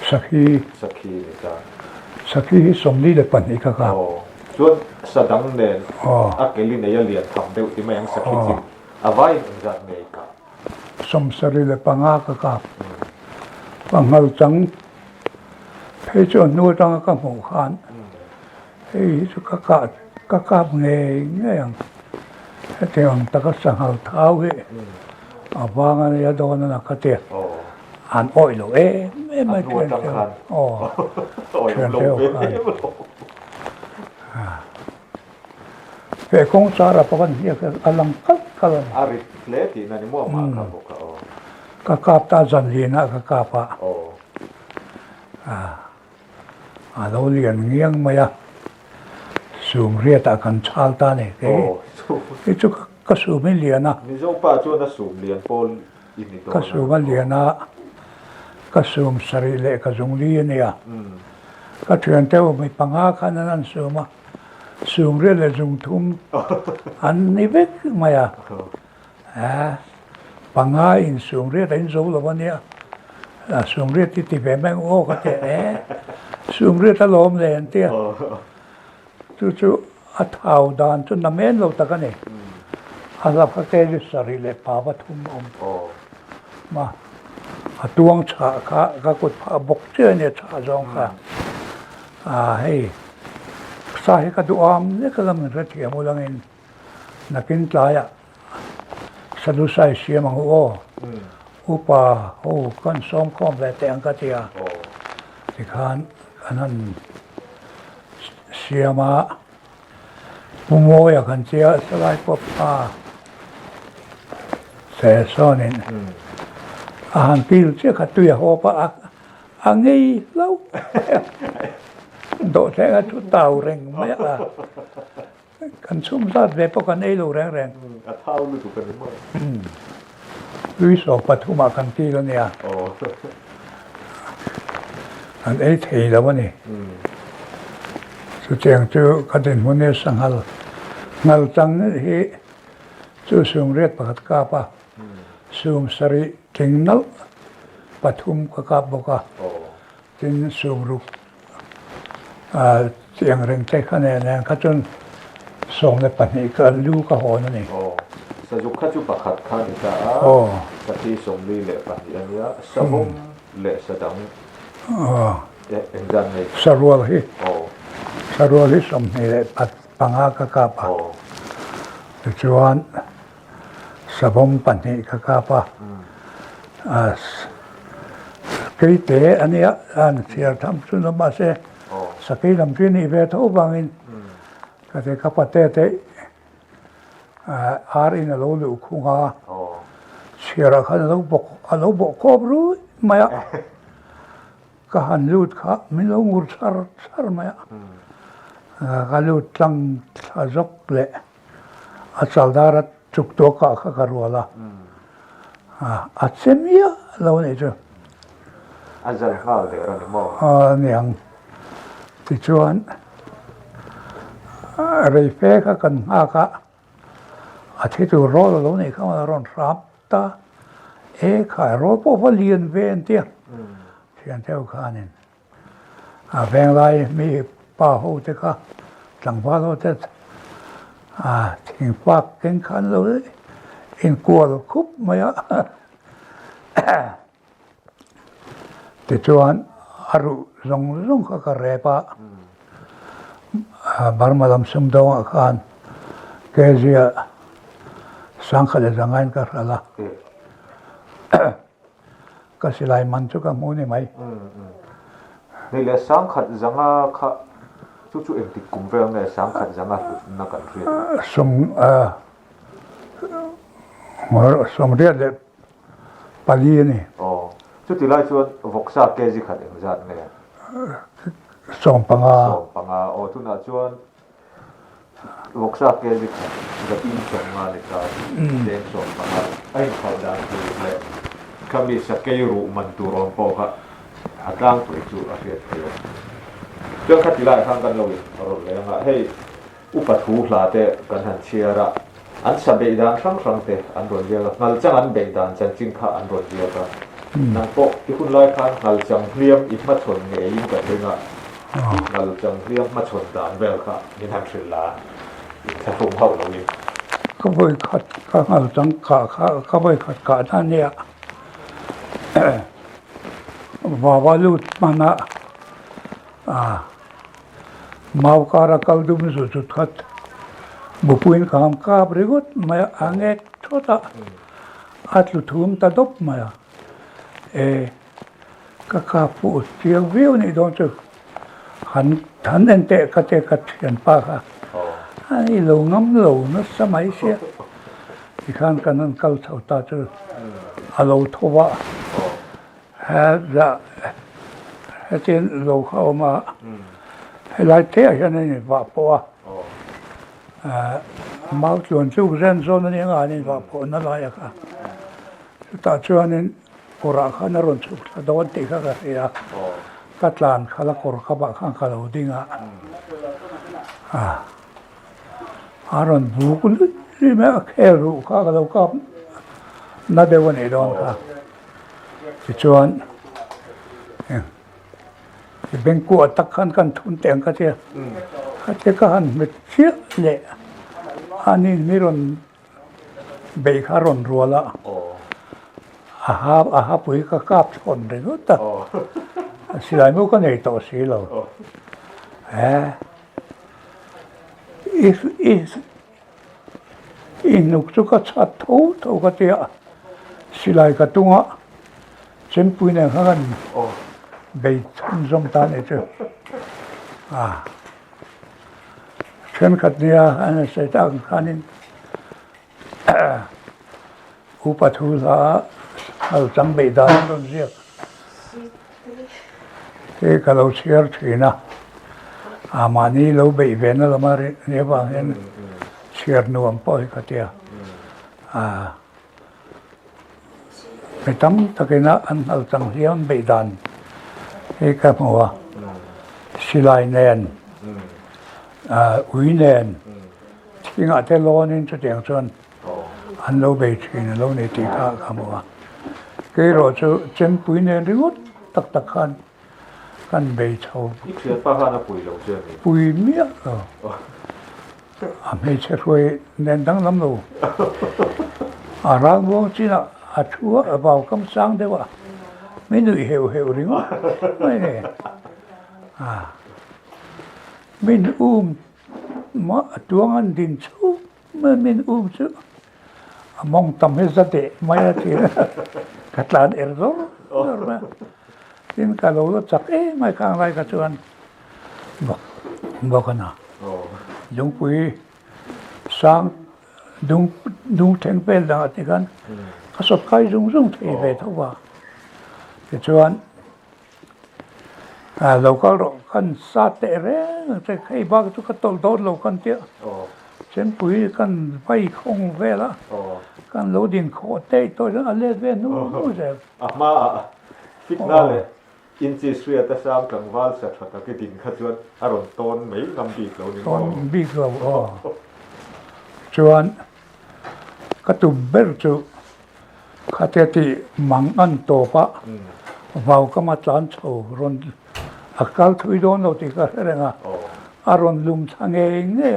สักทีนี่จ้าสักทีสมดีเลยปันอีกครับส่วนสดังเนี่ยอักเกลินเนี่ยเรียนทำเดี๋ยวที่ไม่ยังสักทีจริงเอาไว้จากเมกาสมสรีเลยปังอาครับปังเอาจังเพจนู้จังกับหมู่ขานเฮ้ยสุกกาบเงี้ยยัง เตียงตะก็สังหารเท้าเอวางอะไรโดนนะก็เตีย โอ้ อ่านอ้อยหรอไม่ รัว เทียน จัง เทีย คัน โอ้ โอ้ยลงไป เพื่อคงสารพันเฮียก็อลังกัล อาริเลตินั่นนี่มั่วมาครับพวกเขา ก็กาบตาจันลีนะก็กาบะ โอ้ เราเรียนเงี้ยงมาอะสูงเรียตากันชาลตาเนี่ย โอ้ ที่จุก็สูงไม่เรียนนะ นี่เจ้าป้าชวนน่ะสูงเรียนโปลอินนี่ตัว ก็สูงไม่เรียนนะก็สูงสรีเลก็สูงเรียนเนี่ยก็เถื่อนเท่าไม่ปังอาขนาดนั้นสูงมาสูงเรียนเลยสูงทุ่มอันนี้เวกมาอะปังอาอินสูงเรียนอินสูงแล้ววันเนี้ยสูงเรียนที่ติดแบบแมงโอ้ก็เจ๊สูงเรียนตะลมเลยอันเตี้ยจู่ๆอัฐาวดานจนน้ำเอ็นเราตะกันเนี่ยอาลับก็เตลิสรีเลปาปทุมอมมาดวงชาค่ะก็กดพาบกเจเนี่ยชาจงค่ะให้สาเหตุดูอามเนี่ยก็ลำนึกเทียมอุลังอินนักกินตายอ่ะสะดุใส่เสียมังโออุปาโอ้กันซ้อมข้อมแต่แต่งกัตยาที่ขานอันนั้นเสียมาปุโมยกันเสียสลายปบปาเสซ้อนนี่อาหารปีเสียขัดตัวหัวปะอังไงเล่าโดดแรงชุดเต่าแรงไม่ละกันซุ่มซาดเว็บกันไอ้ลูแรงอัฐาวรู้ถูกกันมั้ยลุยสอบปฐุมากันที่แล้วเนี่ยอันไอ้เทีแล้ววะนี่สุดเจียงจู่กันถึงวันนี้สังหารงัลจังนี่จู่สูงเรียดประกาศปะสูงสริถึงนัลปฐุมก็กาบกะถึงสูงรุกเสียงเร่งใจคะแนนเขาจนส่งในปัจจุบันลูกก็หอนั่นเองสยุคจุปขัดขันจ้าสติสมลีเละปัจจุบันนี้สมุนเละสะดังเอ็งจันเลยสรวลฮิสมนี่แหละปังอากากาปะจวนสบมปันนี่กากาปะกิเตอันนี้อันเสียทำสุนมาเสสกิลำที่นี่เวทอุบังอินก็จะขับเตะอารินโลลุคุงาเชียร์ขันโลบกคบรู้ไหมก็หันลูดข้าไม่รู้งูสารไหมก็ลูดตั้งจกเละอัศดารัจุกตัวข้าขรัวละอัศมียเราเนี่ยจ้ะอาจารย์ข้าวเดี๋ยวเราเนี่ยมั้งเนี่ยที่ชวนเรย์เฟ่กันค่ะอาทิตย์รอแล้วนี่เขามาร้อนรับตาขายรถพวกเลียนเวนเตี้ยเทียนเท่าขานี่แบงไรมีป้าหูเจ้าค่ะจังหวะเราจะทิ้งฝากเก่งขันเลยอินกลัวเราคุบมาอ่ะแต่ชวนอารุรงก็กระเรปะบารมาดมสมดงอาคารเกจียสังขารจังไงกันละก็สิลายมันจุกมูนี่ไหมนี่แหละสังขารจังอาค่ะจู่ๆเอ็งติดกลุ่มเรื่องเนี่ยสังขารจังอานักการเรียนสมเรียนเลยปาลีนี่จู่ที่ไล่ชวนวกซาเกจิขัดเอ็งจัดเนี่ยสมปังอาทุนอาชวนวกซาเกจิขัดจะอินชงมาเลยครับเดินสมปังอาไอ้เขาดังคือเลยคำนี้สเกยรูมันตัวรอนโปะอาการตัวจู่อาเซียนเดียวเรื่องขัดที่ไล่ข้างกันเลยเราเลยนะให้อุปถุลาเตกันหันเชียระอันสเบดานครั้งเตอันรอนเดียวกันนั่นจังอันเบดานจังจิงข้าอันรอนเดียวกันนั่นโปะที่คุณไล่ข้างนั่นจังเลี้ยมอีกมาชนเงยยิ่งกว่าเดิมอ่ะนั่นจังเลี้ยมมาชนดานเวลค่ะนี่ทำสิลาถ้าทุ่มเข้าเราเองก็ไปขัดก็นั่นจังเขาไปขัดกาท่านเนี่ยว่าลูดมันนะมาวการกัลดุมสุดขัด บุปุนคำกาบริกุตมาอังเอกทอดอัดลุทุ่มตาดบมาก็ข้าพูดเสียงวิวนี่โดนจุหันทันเอ็นเตะกระเตะกระเทียนปากอันนี้เรางำเรานะสมัยเสียที่ข้างกันนั้นเขาเท่าตาจุเราทว่าให้เจนเราเข้ามาให้ไล่เตะฉันนี่ว่าเพราะว่ามาชวนชูเส้นโซนนี่งานนี่ว่าเพราะนั่นอะไรค่ะตาชวนนี่กุระขันรุนชุกโดนตีข้ากันเสียกัดลานข้าละกุระข้าบ้าข้างข้าเราดิ้งอารอนบุกเลยนี่แม่แค่รู้ข้าก็เราก็น่าเดี๋ยววันนี้โดนค่ะที่ชวนที่เป็นกัวตักขันกันทุนแต่งกันเสียเขาจะกันไม่เชื่อเลยอันนี้มีรอนเบย์ขารอนรัวละอาหาปุยก็กาบชนเลยก็ตัดสิลายมุกก็ในต่อสีเราอีนุกจุกชัดทูก็เตียสิลายกระตุ้งเช่นปุยเนี่ยเขากันเบย์ทำสมตาเนี่ยเจ้าเช่นขัดเนี่ยอันนี้ใส่ตาขันนี้อุปถุลาเอาจังเบดานตรงเสียที่ก็เราเชื่อถือนะมานี่เราเบย์เวนเรามาเนี่ยบางเห็นเชื่อนวมปล่อยก็เตียไม่ตั้มตะกี้นะอันเอาจังเสียนเบดานที่ก็มัวสิลายแนนอุยแนนที่งาเทลอนินจะเตียงชนอันเราเบย์ถือเราในตีข้าขมัวก็เราจะเช่นปุยเนี่ยริวตักกันเบย์เช่านี่เชื่อป้าข้านะปุยเราเชื่อไหมปุยเมียไม่ใช่รวยเน้นดังลำลูร่างวงจีน่ะชัวเบากำสังเดียวไม่หนุ่ยเหวริวไม่เนี่ยมินมาตัวงันดินชูมินชูมองทำให้สติไม่ได้ทีกัดลานเอร์โซ่ดินกาโลก็จักไม่ข้างไรกันชวนบอกกันนะลุงปุยสร้างดุงเทงเป็นดังที่กันก็สดใครซุ่งที่ไปทุกว่าที่ชวนเราก็รอกันซาเตเร่แต่ใครบ้างทุกคนโดนเรากันเตี้ยเช่นปุยกันไปคงเวลากันเราดินโคตรเตยตัวนั้นอะไรเวนู้นเสียมาฟิกน่าเลยอินซีเซียแต่สามกังวาลเสร็จแล้วก็ดินขจรอารมณ์ต้นไม่กำบีกเราเนี่ยต้นบีกเราชวนก็ตุ่มเบลจูข้าเจติมังอันโตปะเราก็มาจานโชรนอากาศทุยโดนเราติดกันเรื่องอารมณ์ลุมทางเองเนี่ย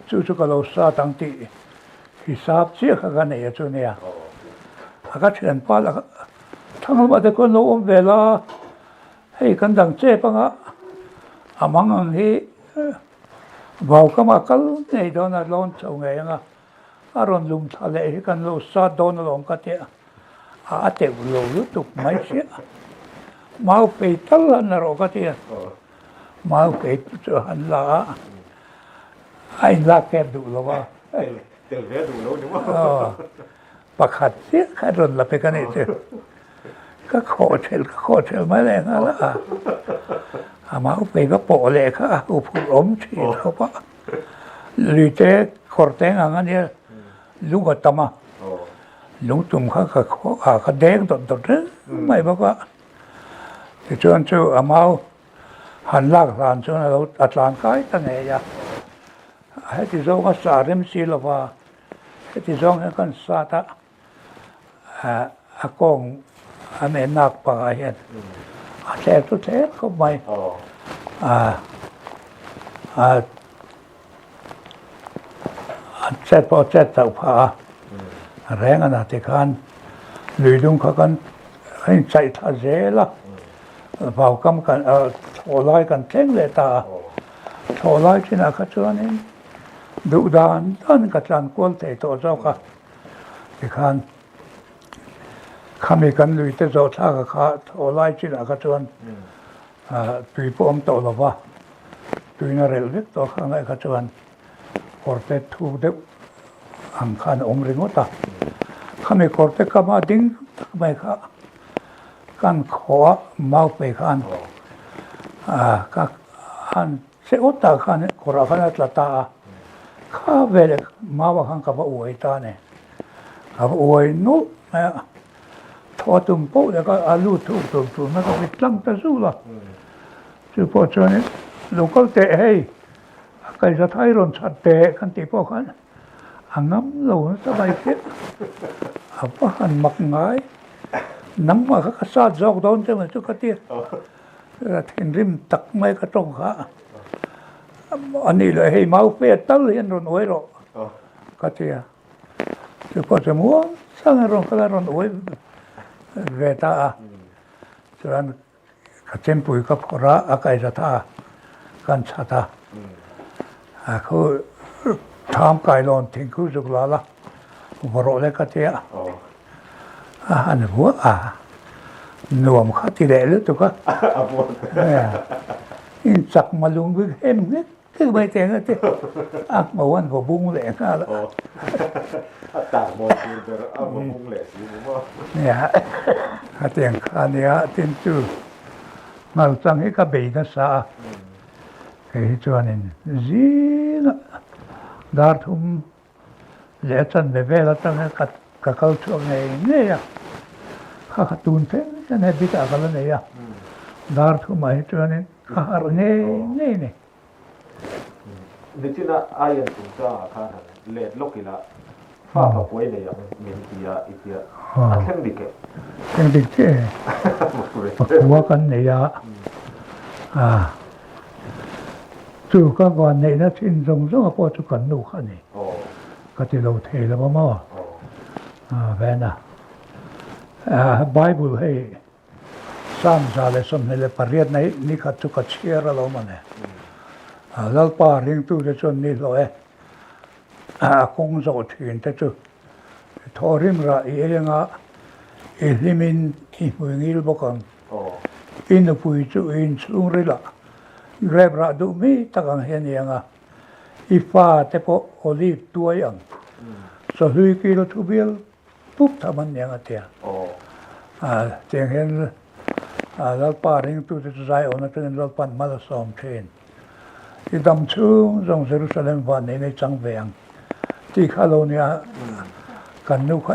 จู่ๆก็เราซาตั้งที่ฮิซาบเสียกันเนี่ยจู่เนี่ยอากาศเฉียนป้าแล้วทั้งหมดก็โน้มเวลาให้กันดังเจ็บงอามังอันนี้เราก็มาคัลเนี่ยโดนร้อนเฉาไงอารมณ์ลุมทะเลกันเราซาโดนลงกันเถอะเตะเราลุตุกไม่เสียมาไปตลอดนะเราก็เถอะมาไปจะหันละไอ้ลักแกดูแล้วว่าเตะเรือดูแล้วนี่ว่าประคัดเสียแค่รนละไปกันนี่เถอะก็โคเทลไม่แรงละมาไปก็โปะเลยค่ะอุปกรณ์ชีเขาปะหรือเจ๊ขอแต่งงานเนี่ยลุงก็ทำลุงตุ่มเขาเด้งตดเลยไม่บอกว่าที่ชวนชูมาหันลากหลานชวนเราอัดหลานใครตั้งไงยะให้ที่ส่งก็สาริมศิลปะให้ที่ส่งให้กันสาธะอากงอเมนักปะเห็นแท้ทุกแท้ก็ไม่เจ็ดพอเจ็ดเต่าผาแรงขนาดที่กันหรือดุงเขากันให้ใจท่าเจละเผากำกันโถลอยกันเท่งเลยตาโถลอยที่น่าขจรนี่ ดุดานท่านกัจจันกวนเตโตเจ้าค่ะที่ขันข้ามีกันลุยเตโจท่ากับข้าโทไล่จินอากาศวนตุยพอมโตละวะตุยนาเรลเวกตัวข้างในกาศวนคอร์เตทูเดอังคารอมริงตาข้ามีคอร์เตข้ามาดิ้งไม่ข้ากันขอมาไปขันก็ขันเสียอุตตาขันขอรักขันตตาข้าเวลมาว่าขันกับอวยตาเนี่ยกับอวยนุ๊กทอตุ่มโป๊ะแล้วก็อาลูทุกตุ่มแล้วก็ไปตั้งตะสู้ละคือพอเจอเนี่ยเราก็เตะให้ใครจะท้ายรอนชัดเตะกันตีพวกกันงั้นเราสบายเกินว่าหันมักง่ายน้ำมาก็กระซาดจอกโดนใช่ไหมจุกเตี้ยเห็นริมตักไม่กระตรงขาอันนี้เลยให้เมาเฟียตั้งเรียนรอนไว้หรอกก็เตี้ยคือพอจะมัวสร้างรอนก็รอนไว้เวทาฉะนั้นก็เต็มปุยกับพระอากาศธากันชาตาเขาทำกายลอนทิ้งคู่จุกลาละบรอเลยก็เทียอันหัวหน่วมข้าที่เดลือตุกะอินจักมาลุงวิเห็นเนี่ยคือไม่เต็งก็เทียมาวันพอบุ้งแหลงอะไรต่างมองดูแต่เอามาบุ้งแหลกสิผมว่าเนี่ยข้าเตียงข้าเนี่ยทิ้งจู่มาจังให้กับเบย์นั่นซะเฮ้ยจวนนี่จีน่ะดาร์ทุมเลี้ยจันเบเบแล้วตั้งให้กับเขาช่วงเนี่ยข้าตูนเพ่งจะเนี่ยบิดอะไรกันเนี่ยดาร์ทุมมาให้จวนนี่ข้าหาเนี่ยนี่ที่น่าอายันตุจ้าข้าเล็ดลูกอีละฟ้าพป่วยเนี่ยมีที่อีกเท่งดิเจ้ปักหัวกันเนี่ยจู่ก็ก่อนในนั้นทิ้งตรงพอจุกันดูขันนี่ก็จะเราเทแล้วมั้งแว่นะไบเบิลให้สามชาเลสมในเลปเรียนในนี่ขัดจุกัดเชียร์เรามันเนี่ยแล้วป่าเรียงตู้จะจนนี่เลยคงจะถึงแต่จู่ทอริมระเอียงลิมินอิมุยงิลบกันอินปุยจู่อินสุงริละเรียบระดูมีตะกังเห็นยังอีฟ้าเทปโอลิฟตัวยังสหุยกิโลทูบิลปุ๊บทำมันยังเตียเตียงเห็นแล้วป่าริงตู้จะใจอ่อนเป็นเราปั่นมาแล้วซ้อมเทรนที่ดำชุ่มจงเยรูซาเล็มวันในจังเวียงที่ข้าเราเนี่ยกันนุก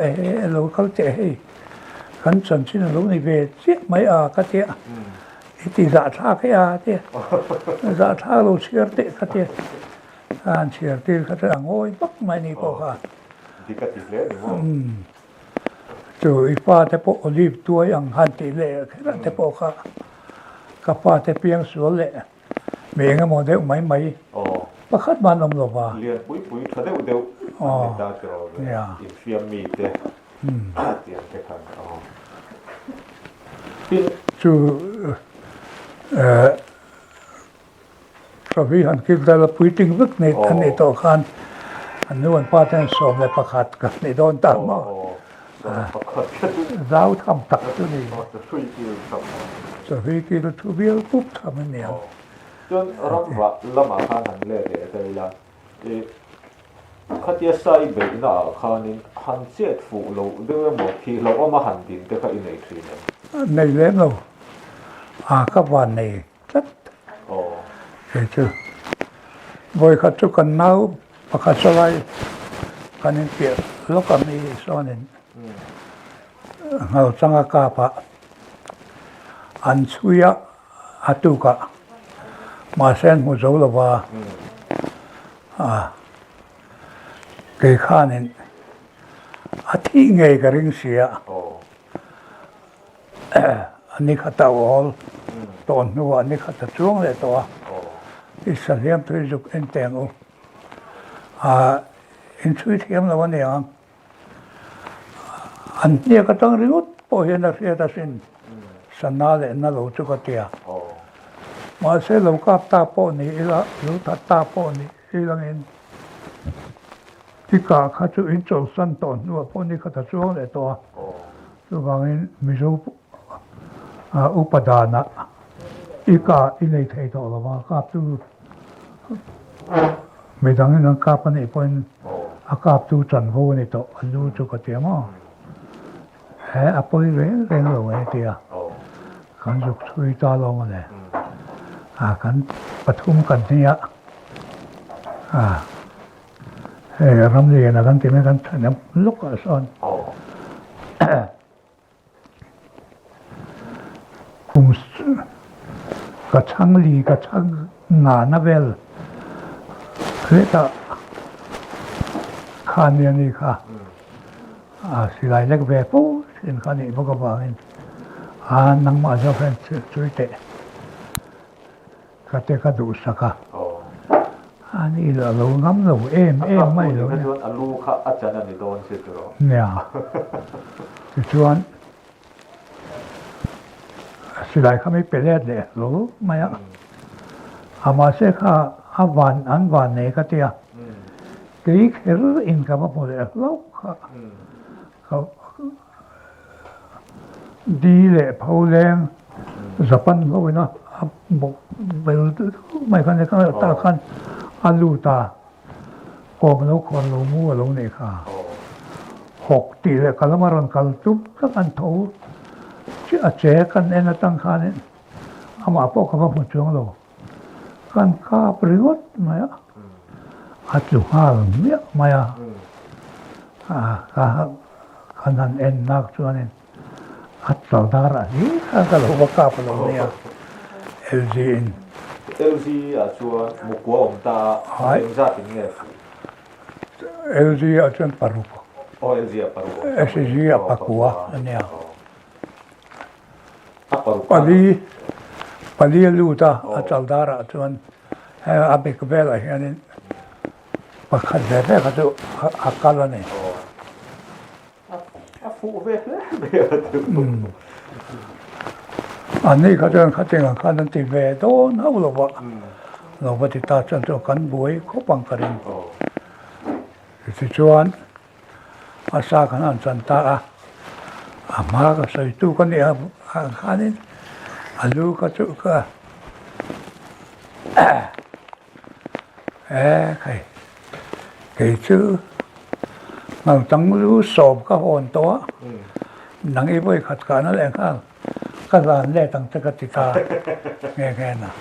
เราเขาเจ๊กันสันชินเราในเวทเจ๊ไม่ก็เจ๊ที่จะท่าแค่เจ๊จะท่าเราเชื่อเตะก็เจ๊เชื่อเตะก็จะงอยปักไม่นี่ก็ค่ะดีกัติเลยจู่อีฟ้าแต่พอโอลิฟตัวยังหันติเล่แค่แต่พอค่ะกับฟ้าแต่เพียงสวนเล่เมียงก็มองเด็กไม่ประคัดมันอมหลบว่าเรียนปุ้ยเขาเดี๋ยวตาเจอเลยอินฟิมมีเตะเตียงแค่ขันจู่สวีหันคิดแต่ละปุ้ยจริงรึกในอันนี้ต่อขันอันนู้นป้าท่านสอบในประคัดกับในโดนตามมาเราทำตักตัวนี้สวีกิลทูเบียปุ๊บทำมันเนี่ยจนรังว่าละมาข้างหันเลยแต่ละข้าเจ้าใส่เบรน่าข้านี่หันเจ็ดฟูเราด้วยหมดที่เราเอามาหันดินแต่ข้าอินในทรีนในเล่มเราก็วันนี้จัดเฮ้ยจู่บ่อยขัดจุกันน้าวประคัดสลายกันนี่เปียแล้วก็มีส่วนนึงเราสังกาปะอันสุยะฮัตุกะมาเส้นหัวโจลว่าเกี่ยข้านี่อาทิตย์ไงก็ริงเสียอันนี้ข้าตาวอลตอนนู้นอันนี้ข้าตะช่วงเลยตัวอิสราเอลตัวจุกเอ็นเตงอินทรีเทียมแล้ววันนี้อันนี้ก็ต้องริ้วพอเห็นนักเรียนตัดสินสนาเลยนั่นเราจุกเตียมาเสร็จเราก็ตาโปนี่ละรู้ทัดตาโปนี่ที่เราเห็น ที่กาเขาจะอินโจสันตอนว่าพวกนี้เขาจะช่วยเลยตัว โอ้ ตัวบางทีมิจูอุปดานะอีกาอินในไทยตัวละว่ากับตัวไม่ดังนั้นกับมันอีกคน โอ้ อากาศตัวจันทร์พูนี่ตัวอันดูจุกเตียมั้งแห่อภัยเรื่องเราไอ้เตีย โอ้ กันจุกช่วยตาลงมาเลยกันปฐุมกันเนี่ยรำเรียนกันที่ไม่กันเนี่ยลุกสอน โอ้ คุมกระชังลีกระชังงานนะเวลเรียกข้านี่นี่ค่ะสิไลเล็กเวปูสินข้านี่พวกก็บอกเองนังมาจะเป็นช่วยเตะก็เตะก็ดูสักค่ะ โอ้ อันนี้เรางั้มเราเอ็มไม่เรา เนี่ เนี่ย ยลูกอาจารย์นี่โดนเสียตัว เนี่ยชวนสิไลเขาไม่เป็นเล่เลยรู้ไหมอ่ะอามาเสกอาวันอันวันเนี่ยก็เตียกรีกเฮรอินกับมาพูดเลยเราเขาดีเลยพาวแรงจะปั้นเขาไว้นะบอกไปไม่คันนี้ก็ตาคันอันลูตาโกมันแล้วคนรู้มั่วรู้เนี่ยค่ะ6 ตีเลยกันแล้วมารันกันจุ๊บแล้วกันทูชื่อเจ๊กันเองนะตั้งคันนี้อามาพวกเขาพูดช่วงเรากันข้าประโยชน์ไหมอ่ะอาจุฮาลเนี่ยไหมอ่ะกันนั้นเอ็นนักชวนเองอัตตาดาระนี่ก็เราบอกกับเราเนี่ยLG อาชวนมุกว่าตาเอ็มจัดอย่างเงี้ย LG อาจารย์ปารุป โอ้ LG ปารุ SG ปักกัวเนี่ย ปารุ ปาลีลูตาอัตตาดาระชวนให้อาบิกเบลอะไรนี่ปักขัดเด็กก็จะหักกันแล้วนี่ ฟูเวทเลย อันนี้เขาจะเขาจะกันนั้นที่เวโดนเอาเราว่าเราปฏิตาจันทร์กันบุยเขาปังกันที่ชวนอาสาขนาดจันตามาก็ใส่ตู้กันเนี่ยข้านี่ลูกก็จุกใครชื่อเราต้องรู้สอบก็โหนตัวหนังอีบอยขัดกันนั่นแหละข้างก็ร้านแรกตั้งแต่กติกาแง่ๆนะ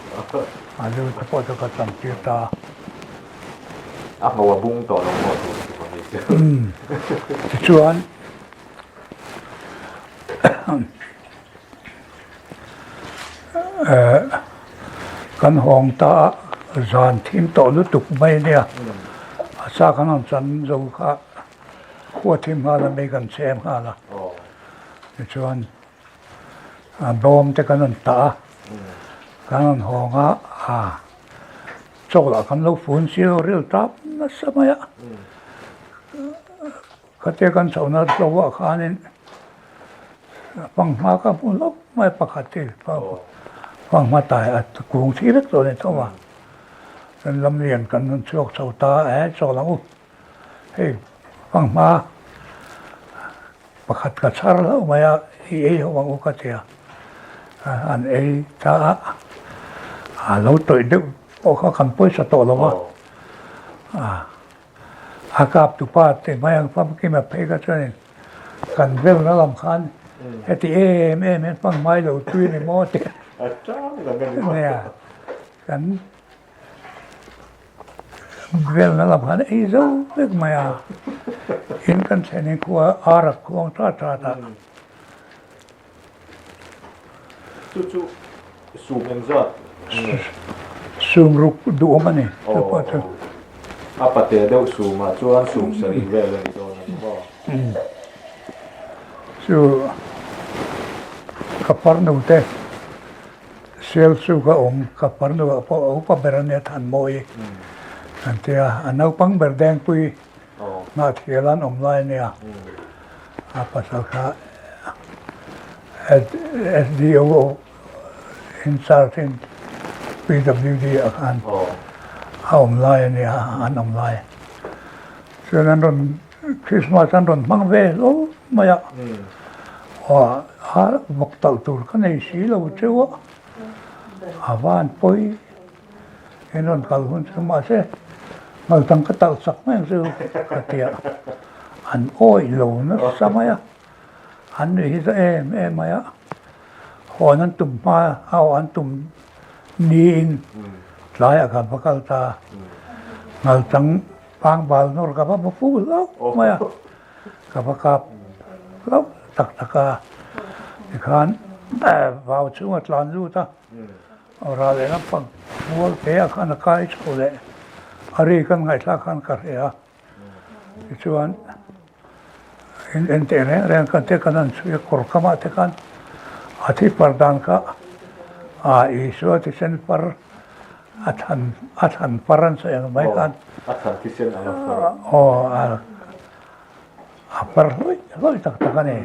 ลูกจะพอจะกระทำจิตตามาว่าบุ้งต่อลงหมดคนนี้ชวนกันห้องตาจานทีมต่อลุตุกไม่เนี่ยสาขนาดจันเราค่ะขั้วทีมหาละไม่กันแซมหาละชวนบอมจะกันนั่นตากันนั่นห้องโจละกันลูกฝุ่นสิเราเรียลทับนั่นสมัยก็เจอกันสาวนัดเราว่าข้านี่ฟังมาก็พูดแล้วไม่ปกติฟังมาตายกรุงที่เล็กตัวนี้เท่าว่าเป็นลำเลียงกันช่วงเสาตาโจละเฮ้ยฟังมาประคัดกระชากแล้วมาวังอุกเตียอันถ้าเราตัวเด็กโอ้เขาคำพูดสตอแล้วว่าอากาศตุป้าแต่ไม่ยังฟังกินแบบเพก็ใช่กันเรื่องแล้วลำคันเฮติฟังไม่เราตุยในหม้อเตียเนี่ยกันเรื่องแล้วลำคันเจ้าเรื่องไม่เห็นกันเช่นนี้ว่าอารักควงตาจู่สูงเงินจัดสูงรุกดูมันนี่ปะเตะเดาสูงมาจวนสูงสรีเวเลยโดนบ่สูกับปาร์นุเตเซลสูกับกับปาร์นุกับอุปเบรเนทันโมยอันเดียอันนั้นปังเบรแดงปุยนาทีลันไลน์เนี่ยภาษาค่ะ SDO inserting PWD อาคารไลน์เนี่ยอันไลน์ ฉะนั้นตอนคริสต์มาสตอนมังเวลมาอยากว่าบอกตัลตูร์กันในสีเราเจ้าวานปอยเห็นตอนกัลหุ่นสมาเสมาตั้งกตัลสักไม่ซื้อกระเทียอันโอ้ยโลนะสมัยอันนี้จะมาอยากหอนั้นตุ่มมาเอาอันตุ่มนีนหลายอาการพักตาเงาจังปางบาลนรกับพระฟูแล้วมากับพระกับแล้วตักตะกาอีกครั้งบ่าวช่วงตอนรู้ท่าเราเลยนะปังวัวเปียขันกายโชว์เลยอะไรกันไงท่าขันกระเรียช่วงอินเตอร์เน็ตเรื่องกันเทกันนั้นช่วยกรกมาเทกันอาทิตย์ประดานก็อีส่วนที่เช่นปรอัฐันปรันส่วนไม่กันอัฐันที่เช่นอะไรปรร้อยตักกันนี่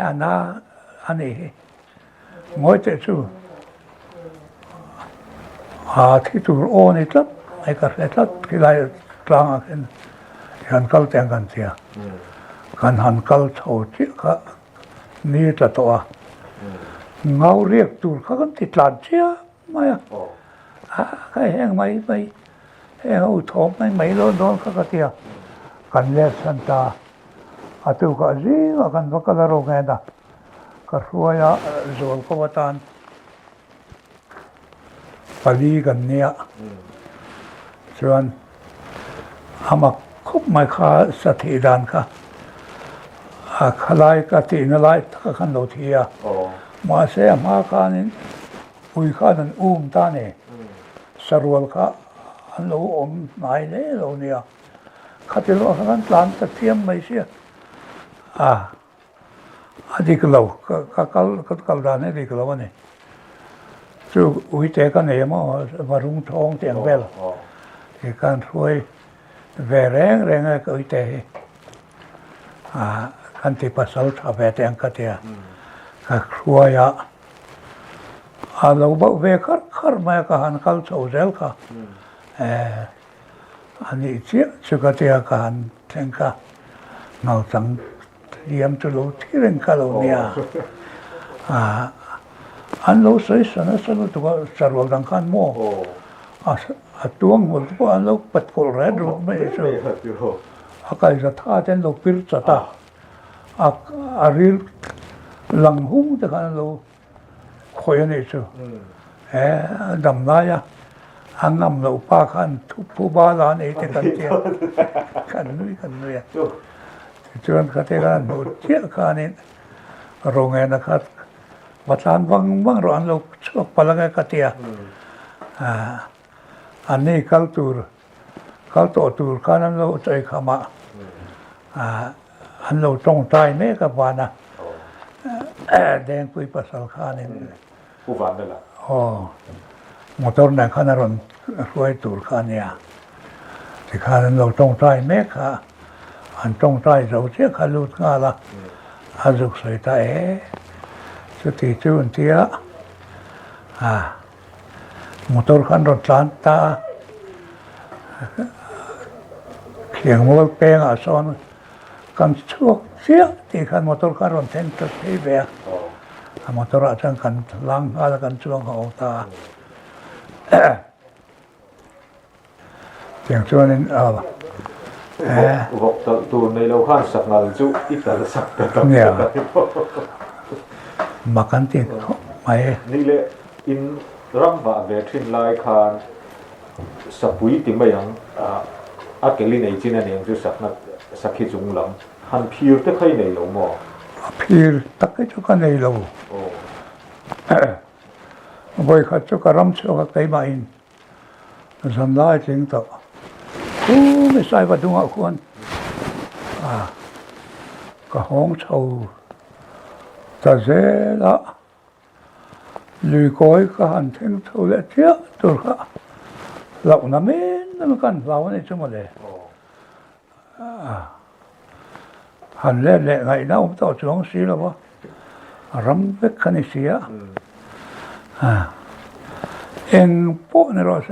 อันนี้งอยเจ้าชูที่ตัวโอนี่ทับไอ้กระเซ็ดที่ไล่กลางกันหันกัลแตงกันเสียกันหันกัลโฉจิกะนี่จะตัวเงาเรียกตัวเขากันติดหลานเชียไม่ใครแห้งไม่แห้งอุทมไม่โดนเขาก็เตียกันเลี้ยสันตาตุกะจีกันวักละโรงเงินนะก็รัวยาโจลกวัตันปลีกันเนี่ยส่วนอามาคุบไม่ขาสถิดานค่ะขลายกตินลายทักขันโลทียมาเสียมาขานี่อุยขานันตานี่สรวลค่ะอันโลไหนเนี่ยโลเนี่ยขัดโลขันหลานตะเทียมไม่เสียดีกว่ากัลดานนี่ดีกว่านี่จู่อุยเตกันเนี่ยมั้งวารุงทองเตียงเวลที่การช่วยแรงไอ้อุยเตกันที่ปัสสาวะแบบเตียงกันเตียก็ช่วยเราบอกเวคัดมาก็หันกัลโซเซลค่ะอันนี้เจ้าสุกเตียกันเตียงก็เงาสังเรียมจะรู้ที่เรื่องกัลเนี่ยอันรู้สึกสนุกตัวสรุปดังขันโม่ตัวงูตัวอันรู้ปัดกอลเรดรูไม่ใช่อาการจะท่าเช่นรู้พิรจะท่าอาริลหลังหูแต่กันรู้คอยนี่ใช่ดำน้ายอันนำรู้ป้าขันทุบผู้บ้าลานเอติกันเจียกันนุ้ยจนกระทั่งหนูเชี่ยขานี่โรงงานนะครับวัดลานวังร้อนเราชอบพลังงานกระเทียอันนี้เขาตัวตูร์ขานั้นเราใจขมาอันเราตรงใจเมกับวานะแดงคุยภาษาขานี่ผู้ฟังได้ละมอเตอร์นั่งขานั้นรวยตูร์ขานี่ที่ขานั้นเราตรงใจเมค่ะอันตรงใจเราเชี่ยขาลุดงาละอาจุกใส่ตาสุดที่จุนเทียมอเตอร์คันรถลานตาเขียงมอเตอร์เป้งสอนกันช่วงเสียที่คันมอเตอร์คันรถเทนต์ที่เบียมอเตอร์จังกันล้างอะไรกันช่วงของตาเสียงช่วงนี้บอกตัวในเราข้างสักนาจุอีกแต่ละสักแต่เนี่ยมากันที่ไม่นี่เลยอินรัมบะเบทินไลคานสับปุยติไม่ยังอาเกลินไอจินันยังจะสักขีจุงลำหันพิวตะใครในเราหมอพิวตะใครจุกันในเราบ่อยขัดจุกรำจุกใครมาอินสันไลจริงต่อไม่ใช่ว่าดุงอาควรก็ห้องเช่าแต่เจ้าลุยก้อยก็หันถึงเท่าไรเจ้าตัวก็เราหน้าเมนนั่นกันเราเนี่ยชั่วโมงเลยหันเล่ไงนะผมต่อช่วงสีแล้ววะรำเวกขันเสียเองโป้ในรถเส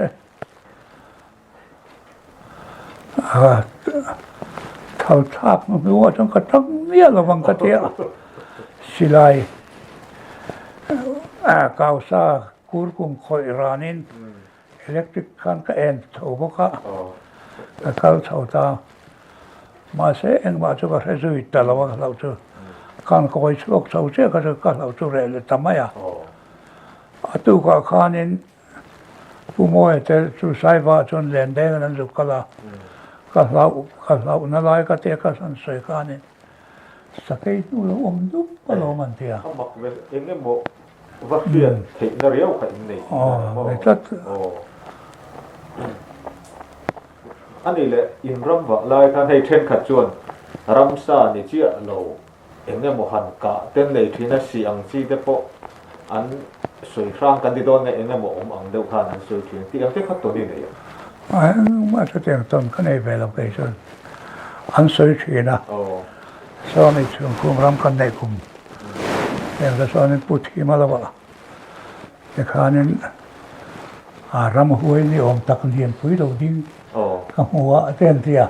เท่าทากมันรู้ว่าต้องกระทั่งเนี่ยระวังกระเทียสิไลกาวซาคูรกุมคอยรานินอิเล็กทริกคันก็เอ็นถูกปะคะเขาเท่าตามาเสียงมาจะก็เรื่องจุดแต่ละวันเราจะการคอยช่วยเท่าเจ้าก็จะเราจะเรื่องทำไมตัวก็ขานินผู้มวยแต่สุดท้ายว่าจนเล่นได้นั้นสุดก็เรานั่นไรก็เทียก็สันสวยขานินสักทีนู้นเราดุ๊บก็เรามันเทียเขาบอกว่าเองเนี่ยบอกว่าเปลี่ยนถึงเรียวขันนี่ไม่ชัดอันนี้แหละอินรำว่าลายการให้เทรนขัดจวนรำซานี่เจ้าเราเองเนี่ยมหันกะเต้นเลยที่นั่นสีอังซีเดปออันสวยครั้งกันที่โดนเนี่ยเองเนี่ยมอังเดียวกันอันสวยที่ที่อังที่ขัดตัวนี้เลยมาจะเตียงต้นข้างในเวลาไปจนอันสวยที่นะสอนในช่วงคุมรำกันในคุมอย่างจะสอนในปุถุมาแล้วว่าในข้านั้นรำหัวนี่อมตักเลียนปุยเราดิ้งข้าหัวเต้นเทีย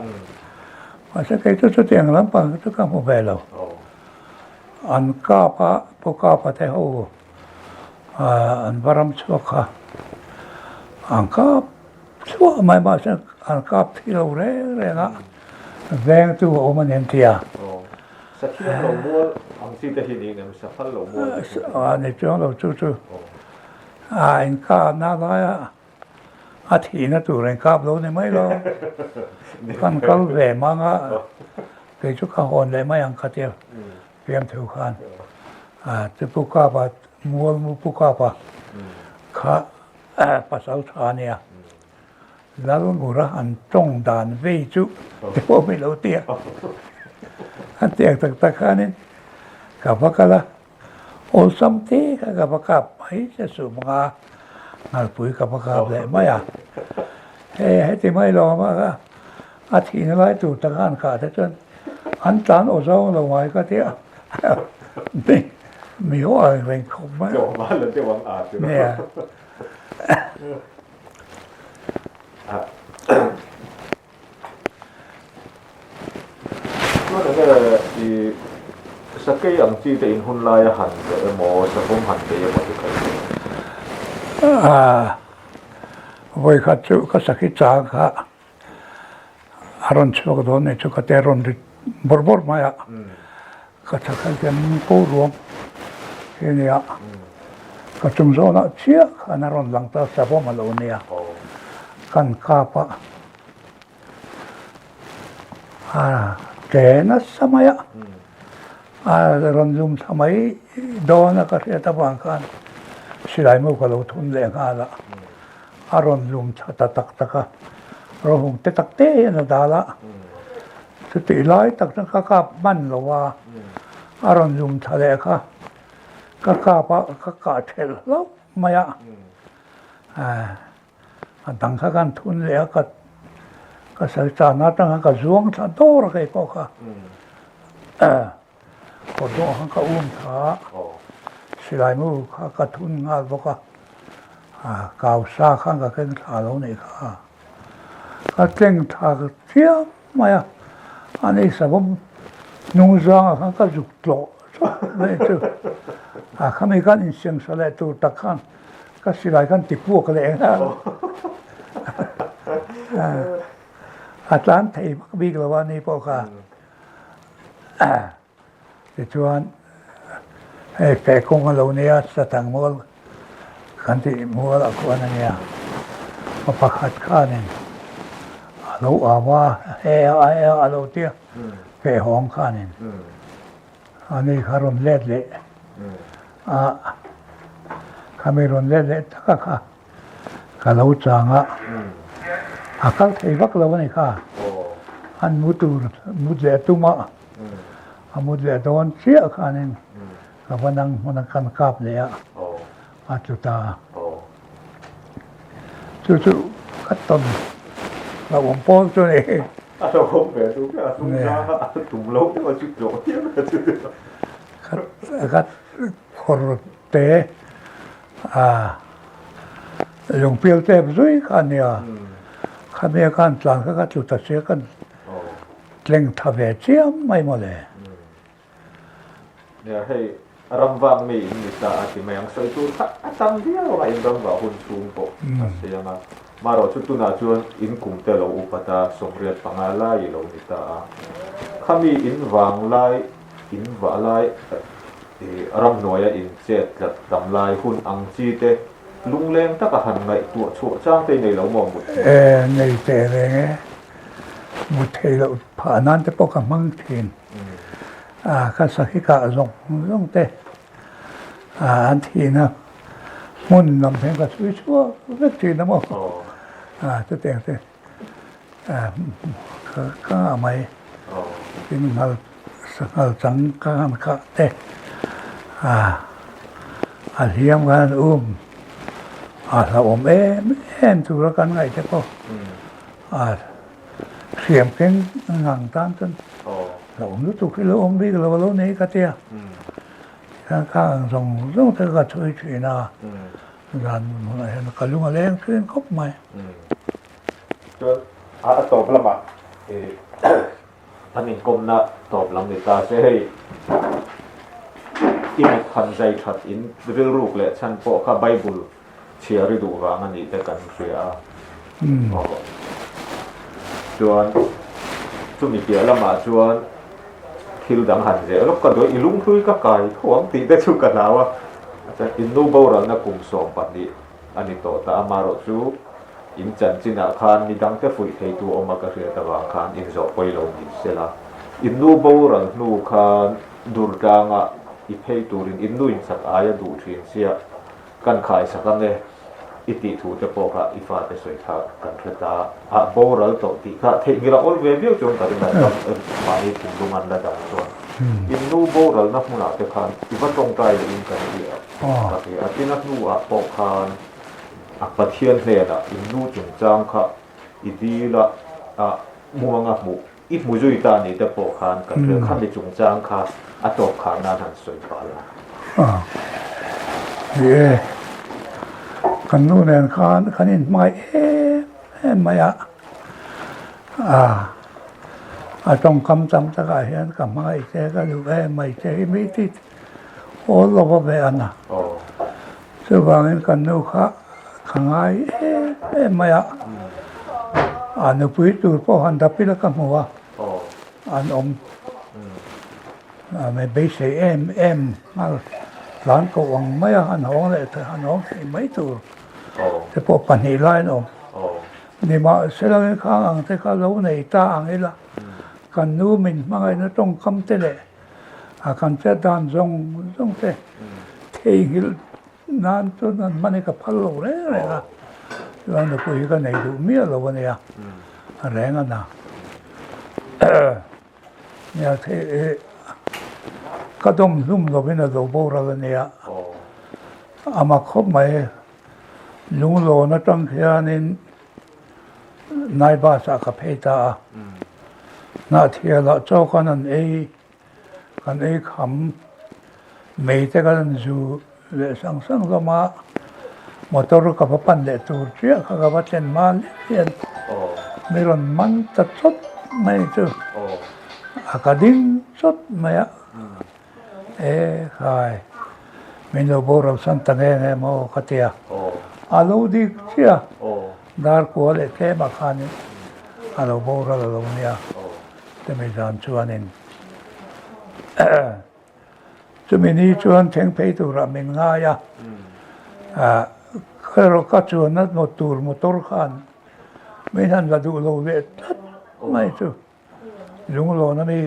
มาสักแค่จะเตียงรำปังจะข้าหัวไปแล้วอันก้าพระพวกก้าพระเท้าอันบารมชั่วค่ะอันก้าชั่วไม่มาสักอันก้าที่เราเร่นะแรงตัวอมันเห็นเทียสักที่เราบัวอังซีแต่ที่นี่เนี่ยสักพันเราบัวในช่วงเราจู่อันก้าน่ารักอาทิตย์นั้นตัวเร่งก้าเราเนี่ยไม่หรอกกันก้าแหวมังอ่ะเคยชุกข้าวเลยไม่ยังขัดเดียวเตรียมถือขันจะปุกก้าปะมัวปุกก้าปะข้าภาษาชาเนี่ยแล้วงูระหันจ้องด่านเวจุเดี๋ยวไม่รู้เตี้ยอันเตี้ยตะข้านี่กับพระกะละโอสัมทีกับพระกับให้จะสูบงางานปุ๋ยกับพระกับเลยไม่ให้ที่ไม่รอมาก็อาทิตย์ละตัวตะข้านขาดจนอันจานโอเจ้าเราไว้ก็เตี้ยนี่มีหัวเร่งคมไหมโจมาเลยจะวังอาจเนี่ยก็นั่นก็อีสักแค่ยังจีแต่อินหุ่นลายหันแต่หมอสักผมหันแต่ยังไม่ได้ใครวัยขัดจุก็สักที่จ้างค่ะอารมณ์ชั่วก็โดนเนี่ยชั่วก็แต่อารมณ์บอร์มาอ่ะก็สักแค่ยังกู้รวมที่เนี่ยก็จุ่มโซนเชี่ยขนาดอารมณ์หลังตาสะพมาลงเนี่ยกันข้าปะแกนัสมัยรอนยุมสมัยโดนก็เรียกตะบังกันสิไลมุกเราทุนแรงละอารอนยุมชะตะตักตะกะเราหงเตตักเตยนะดาละสติไลตักตะกะกับมันเราว่าอารอนยุมทะเลค่ะก็ข้าปะก็กาเทลแล้วมายะตั้งกันทุนแล้วก็ศึกษาหน้าตั้งก็จวงท่าโตระกันก็ค่ะก็ดูหังก็อุ้มขาสิไลมือข้าก็ทุนงานบอกว่ากาวซาข้างก็เก่งท่าเราเนี่ยค่ะก็เก่งท่าก็เที่ยมมาอ่ะอันนี้สมมตินุ่งจางข้างก็จุกโตไม่ใช่ข้าไม่กันอินเสียงสลายตัวตะขันก็สิไลกันติดพวกกันเองนะอาจารย์ไทยมักบีกละวันนี้พอค่ะแต่ชวนแปลกงเราเนี่ยสตังมัวขันติมัวละคนเนี่ยมาประคัดข้าเนี่ยเราว่าเราเตี้ยแปลห้องข้าเนี่ยอันนี้ข้ารมเล็ดเลยข้าไม่รมเล็ดเลยถ้าข้าเราจังอาไทยวักเราเนี่ยค่ะอันมุดเละตุมามุดเละโดนเสียค่ะเนี่ยกับวันนั้นกันกาบเลยอาจุตาจู่ๆก็ต้นเราผมโป้ตัวเองเราผมแบบดูก็ตุ้มล้าตุ้มล้มที่ว่าจุดโจที่มันจุดก็คนเตะลงเปลี่ยนเต็มซุยค่ะเนี่ยข ข้ามีการหลังก็จุดตัดเสียกัน โอ้ เล่งทำแบบเชี่ยไม่หมดเลย เนี่ยให้รำวางมีอินดิตาที่ไม่ยังใส่ตัวถ้าตั้งเดียวว่าอินรำวางหุ่นสูงปกเสียงมารอชุดตุนาจวนอินกุมเตลอุปตาสมเรียนปังอาไลโลนิตาข้ามีอินวางไลอินวาไลรำหน่วยอินเจ็ดจัดดำลายหุ่นอังจีเตลุงเลงตะกะหันไงตัวชั่วจ้างเตในเหลามองหมด ในแต่เรื่องมุทเราผ่านนั้นจะปกมังทีนก็สักที่กะส่งเตอันทีนะมุ่นนำเพลงก็ช่วยชั่วเวทีนะมั้งจะแต่งเตก็ไม่ที่มันเราจังกันก็เตเทียมกันเราถูกแล้วกันไงจะก็เสียมเก่งงานตั้งจนเรารู้ถูกที่เราดีเราเราเนี่ยก็เตี้ยข้างส่งเธอก็ช่วยนะงานอะไรก็ลุงอะไรขึ้นครบไหมจนตอบละมาอันนี้กรมนะตอบลำในตาเสียอินพันใจชัดอินเรื่องลูกเลยฉันพอข้าไบเบิลเชียร์ดูว่างันนี้แต่กันเสียจวนจุมีเกียร์ละมาจวนที่รู้ดังหันเจแล้วก็โดยอิลุงคุยกับไก่ขวางตีได้ชุกันแล้วว่าจะอินนูเบอร์นักกุมสองปันนี้อันนี้โตตามารถจูอินจันจินาคานมีดังแต่ฝุ่ยเทตัวออกมากระเสียตะวันคานอินจบไปลงดินเสละอินนูเบอร์นูคานดูดดังอ่ะอีเพย์ตูรินอินนูอินสักอายดูทรีนเสียกันขายสักกันเลยอิติถูจะปอกะอีฟ้าจะสวยท่ากันเถตาโบราณตกตีค่ะเทกิราอลเวเบียวจงกันเลยมาอีถึงดวงอันละดังตัวอินนูโบราณนักมุนาเตคานอีฟ้าตรงใจอินกันเดียแต่อาทินักนูอ่ะปอกคานปะเทียนเฮน่ะอินนูจงจางค่ะอีดีละมัวงับมุอีมุจุยตานี่จะปอกคานกันเรื่องขั้นในจงจางค่ะตกคานนั้นหันสวยปาละกันนู่นเนี่ยขันนี่ไม่ไม่ต้องคำจำตะกายเห็นกับไม่เจ๊ก็ดูไม่เจ๊ไม่ติดโอ้เราไปอันน่ะซึ่งบางกันนู่นค่ะขังไอ้ไม่นึกไปดูพอหันดับไปแล้วกันมัวไม่ไปใช้มาหลานก็หวังไม่หันห้องเลยเธอหันห้องไม่ถูกแต่พอปัญหาไล่น้องนี่มาเสร็จแล้วข้างแต่ข้าเราในตาอังนี่ละกันนู้มินมาไงนะต้องคำเตะกันเจ้าดานทรงเตะเที่ยงนานจนนั้นมันก็พัลโลเลยนะเราเนี่ยคุยกันในดูเมียเราวันนี้แรงอ่ะนะเนี่ยที่ก็ต้องลุ่มเราเป็นเราโบราณเนี่ยมาคบไหมลุงโลนะตั้งเทียนินนายบ้าสักเพตานาเทียละเจ้ากันนั่นคำไม่แต่กันจูเลสังก็มอเตอร์กับปันเลตูเชียกับปันมาเลียนไม่รอนมันจะชดไม่เจอากาดิ้งชดไม่ใครไม่รู้บอกเราสันตังเองโมกติยาลูดิเชียดาร์กัวเล็กแค่มาขานี่ลูบอกเราเนี่ยแต่ไม่จำชวนนินจะมีนี่ชวนเทงเพย์ตัวรามิงง่ายเราก็ชวนนัดมอเตอร์ขันไม่ทันจะดูโลเวทไม่ถูกลุงโลนั่นมี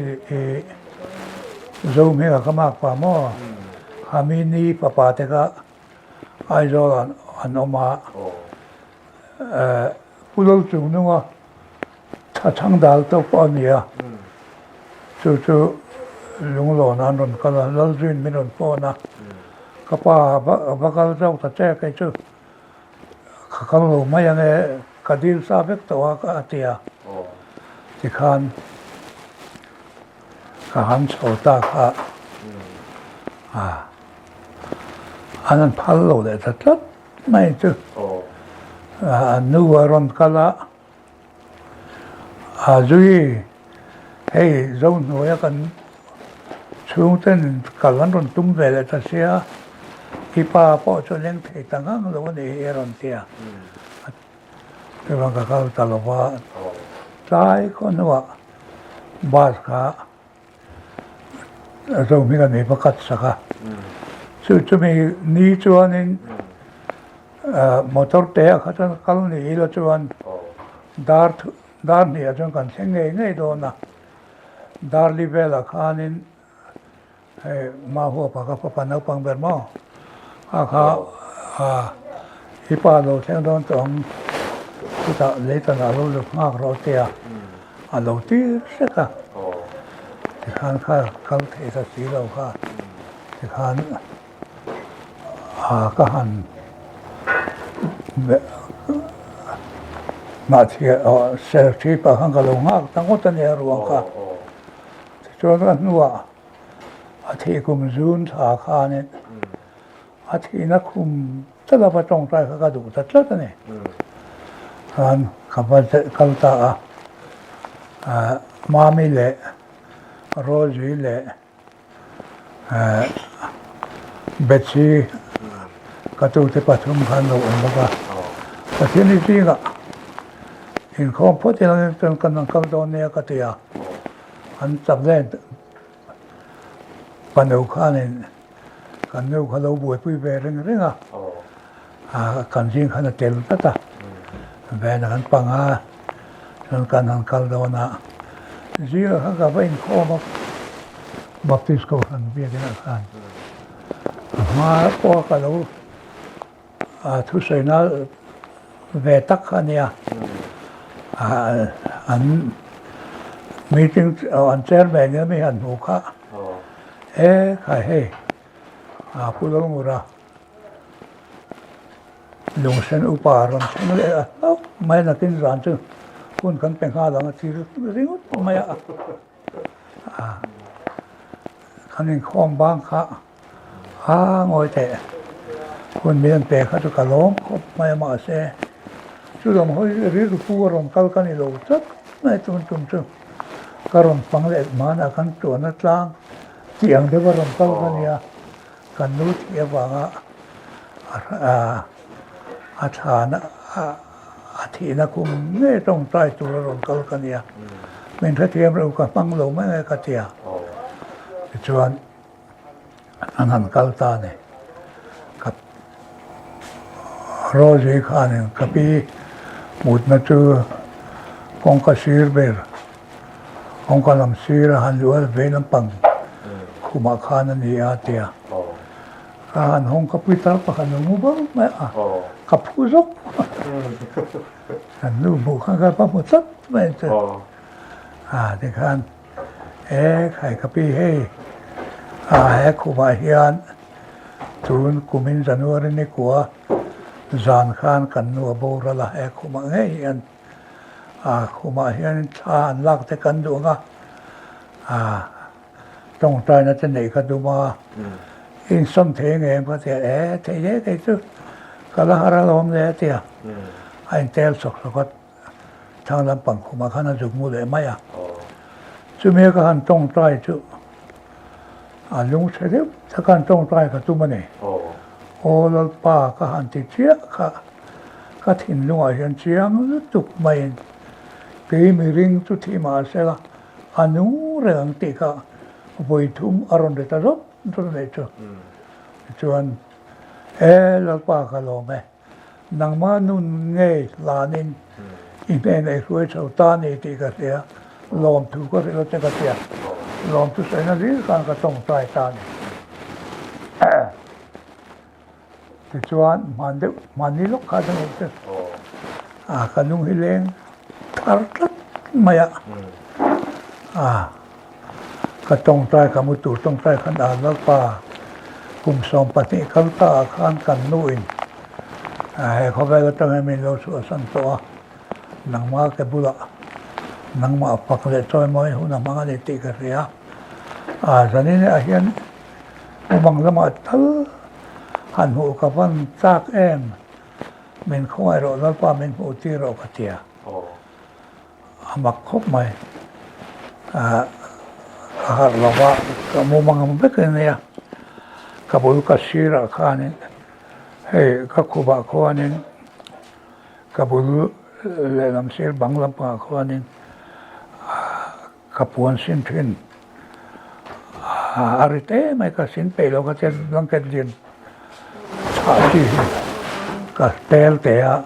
zoom he ka mak pa mo kami ni papa te ka ai zo an oma pulol chu nu nga cha chang dal to pa ni ya chu lung lo na ron ka lal jin min ron po na ka pa ba ka zo ta che kai chu ka lo ma yang e ka dil sa bek to ka atia ti khanหันโฉตาค่ะอันนั้นพัลโลเลยแต่ไม่จืดนูวารอนกะละ Zui hey zone noya kan chungten kalan ron tum vele ta sia ipa po cho leng thei tangang lo ni eron tia ke bang ka kal talowa tai ko no bas ka zo mi ga ne pakat saka chu mi ni chuanin motor te kha chan kal ni ilo chuan dar ni ajong kan senge ngai do na dar li vela khanin ma ho pa ka pa na pang ber mo kha ipa lo theng don tong ta le ta na lo ngak ro tia a lo ti se ka ti khan kha kal the sa si lo kha ti khan ka han mà thì sẽ chỉ bảo hàng cái lồng ngạc tăng có tên là ruộng cả cho nó nuôi thì cũng dùn thả khá nên thì nó cũng tất là phải trồng trái cái đủ tất tất này còn các bạn kalau ta mami lệ rồi lệ Betsy cái tụ thì bắt chúng khăn đồ ổn cả cái thiên lý gì cả in không phải là trên căn căn đó này cái gì à anh tập lên ban đầu khai nên kan nu khalo buổi pui về reng à kan jing khana tel ta về là kan panga kan kan han kal do na zia ha ga vain kho ma baptist ko han bia den khan ma po ka lo thu sei na về tắc khania anh meeting anh chairman ne mi han hu kha khai he pulang mura lung sen uparan sen le mai na tin ran chu kun kan peng ha lang chi ringut mai khanin khom bang kha ngoi te kun mian pe kha tu kalom khop mai ma se chu dom hoi ri ru pu ron kal kan lo chat mai tum chu karon pang le man akan tu na tlang tiang de ron kal kan ya kan nu tia wanga thana thi na kum ne tong tai tu ron kal kan ya men tha thiam ro ka pang lo mai ka tia chuan an han kal ta ne ka roji khan ka pi mut na chu kong ka sir ber kong ka lam sir han lual ve lam pang khuma khan ani a tia kan hong ka putar pa kan mu ba mai ka phu zok kan nu bu khan ka pa mu sat mai te de kan khai ka pi he he khuma hian tun kumin january ni kwa zan khan kan nu bo ra la he khuma nge hian khuma hian than lak te kan du nga trong trai nó trên này cái mà in xâm thế nghe có thể thế thế cái chứ cái là hara lom đấy thì anh tel sọc sọc thằng làm bằng không mà khán giả dùng mua để mấy chứ mấy cái hàng trong trai chứ lung sẽ đấy các hàng trong trai cái tụi mình này là ba cái hàng thì chia cái thìn lung ở hiện chiang tục mày cái mi ring tu thi mà sẽ là anu reng ti ka voi thum aron de ta rop to ne chu chuan la pa ka lo me nang ma nun nge la nin in pe nei khoi chau ta ni ti ka sia lom thu ko lo che ka sia lom tu sai na ri kan ka tong tai ta ni ti chuan man ni lo ka dang te ka nung hi leng thar tat maya cái trong trai cái một tủ trong trai khăn đàn lớp pa cùng sống bát ni khăn ta khăn cần nuôi họ về cái trong mình lo sửa sang to nang ma cái bula nang ma pak le choi moi hu na ma le ti cái ria cho nên là hiện bằng lắm mà thල් hẳn hộ các văn chắc mình không ai rồi lớp pa mình hộ ti rồi cái tia amak khop mai lawa kamu mangam bekenia kabul kasira khanin hey kakuba khanin kabul lelam sir banglam pa khanin kapuan sin thin arite mai ka sin pe lo ka chen lang ket din cha chi ka tel te a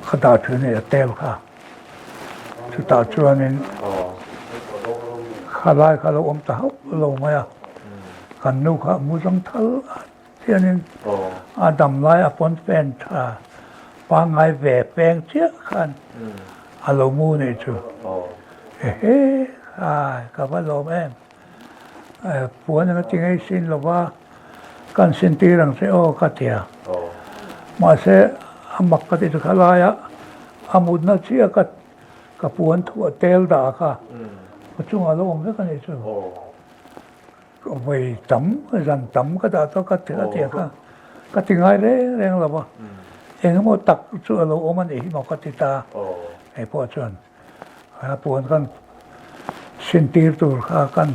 ka da thune tel kha chu ta chuanin khalai khalo om ta hop lo maya kan nu kha mu jang thal tianin adam lai apon pen tha pa ngai ve peng chia khan alo mu ne chu he ai ka ba lo em puan na ting ai sin lo wa kan sin ti rang se o ka tia ma se amak ka ti khalaya amud na chia ka puan thu tel da ka chung alo om ka ni chu vậy tắm dần tắm cái đó có cái thiệt cái tiếng ai đấy đang là bao em có tắc chỗ là ôm anh ấy mà cái tiếng ta ấy bỏ chuyện buồn con xin tiền tur kha con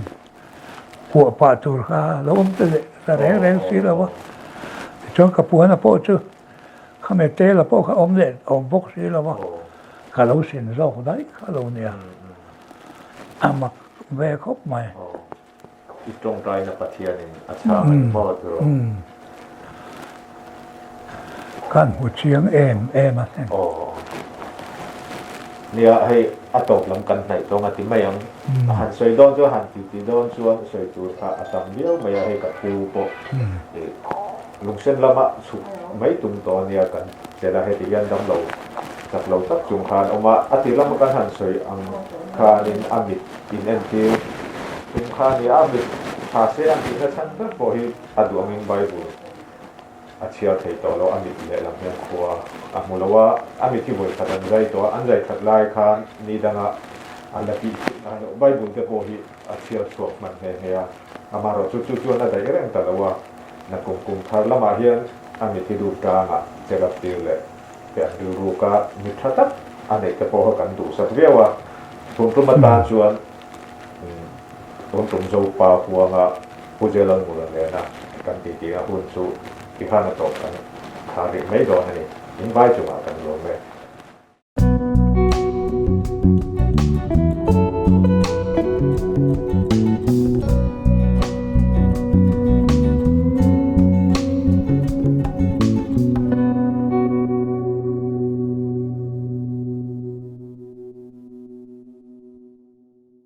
của bà tur kha là ôm cái rèn xí là bao cho cái buồn là bỏ chứ không phải té là bỏ cái ôm bốc xí là bao cái lâu xin rau đấy cái lâu nè mặc về khóc mày อีตรงใจนักปฏิญาณอาชาไม่พอตัว kan hu chiang em a sen เนี่ยให้อาตกลำกันในตรงอาทิตย์ไม่ยังหันสวยโดนจวนหันตีโดนจวนสวยตัวข้าอาตมเดียวไม่ให้กับผู้ปกลุงเส้นละมะสุไม่ตุ่มตัวเนี่ยกันจะได้ให้ตียันดำเราจากเราตักจุงคานออกมาอาทิตย์ละมะกันหันสวยอังคานินอามิดอินเอ็นทีจุงคานี่อามิดหาเสียงที่นั่นฉันก็พอให้อดูมินไบเบิลอาเชียร์ไทยตัวเราอามิดเลยลำเนียงขัวมูลว่าอามิดที่บริษัทอันใจตัวอันใจขัดลายคานนี่ดังอันที่ไบเบิลจะพอให้อาเชียร์สวมมันเฮียอามาเราจุดๆนั่นได้เรื่องแต่ละว่านักกุมทารละมาเฮียนอามิดที่ดูกลางเจรับตีเลยแต่ดูรูกามิตรทัศน์อันนี้จะพอกันดูสักเรียว่าทุนทุนมาตาชวนทุนทุนโจปาหัวงาผู้เจริญบุญเลยนะกันตีๆหุ่นสู้ที่ข้ามาตกกันขาริไม่โดนนี่ยิงใบจุมากันลงเลย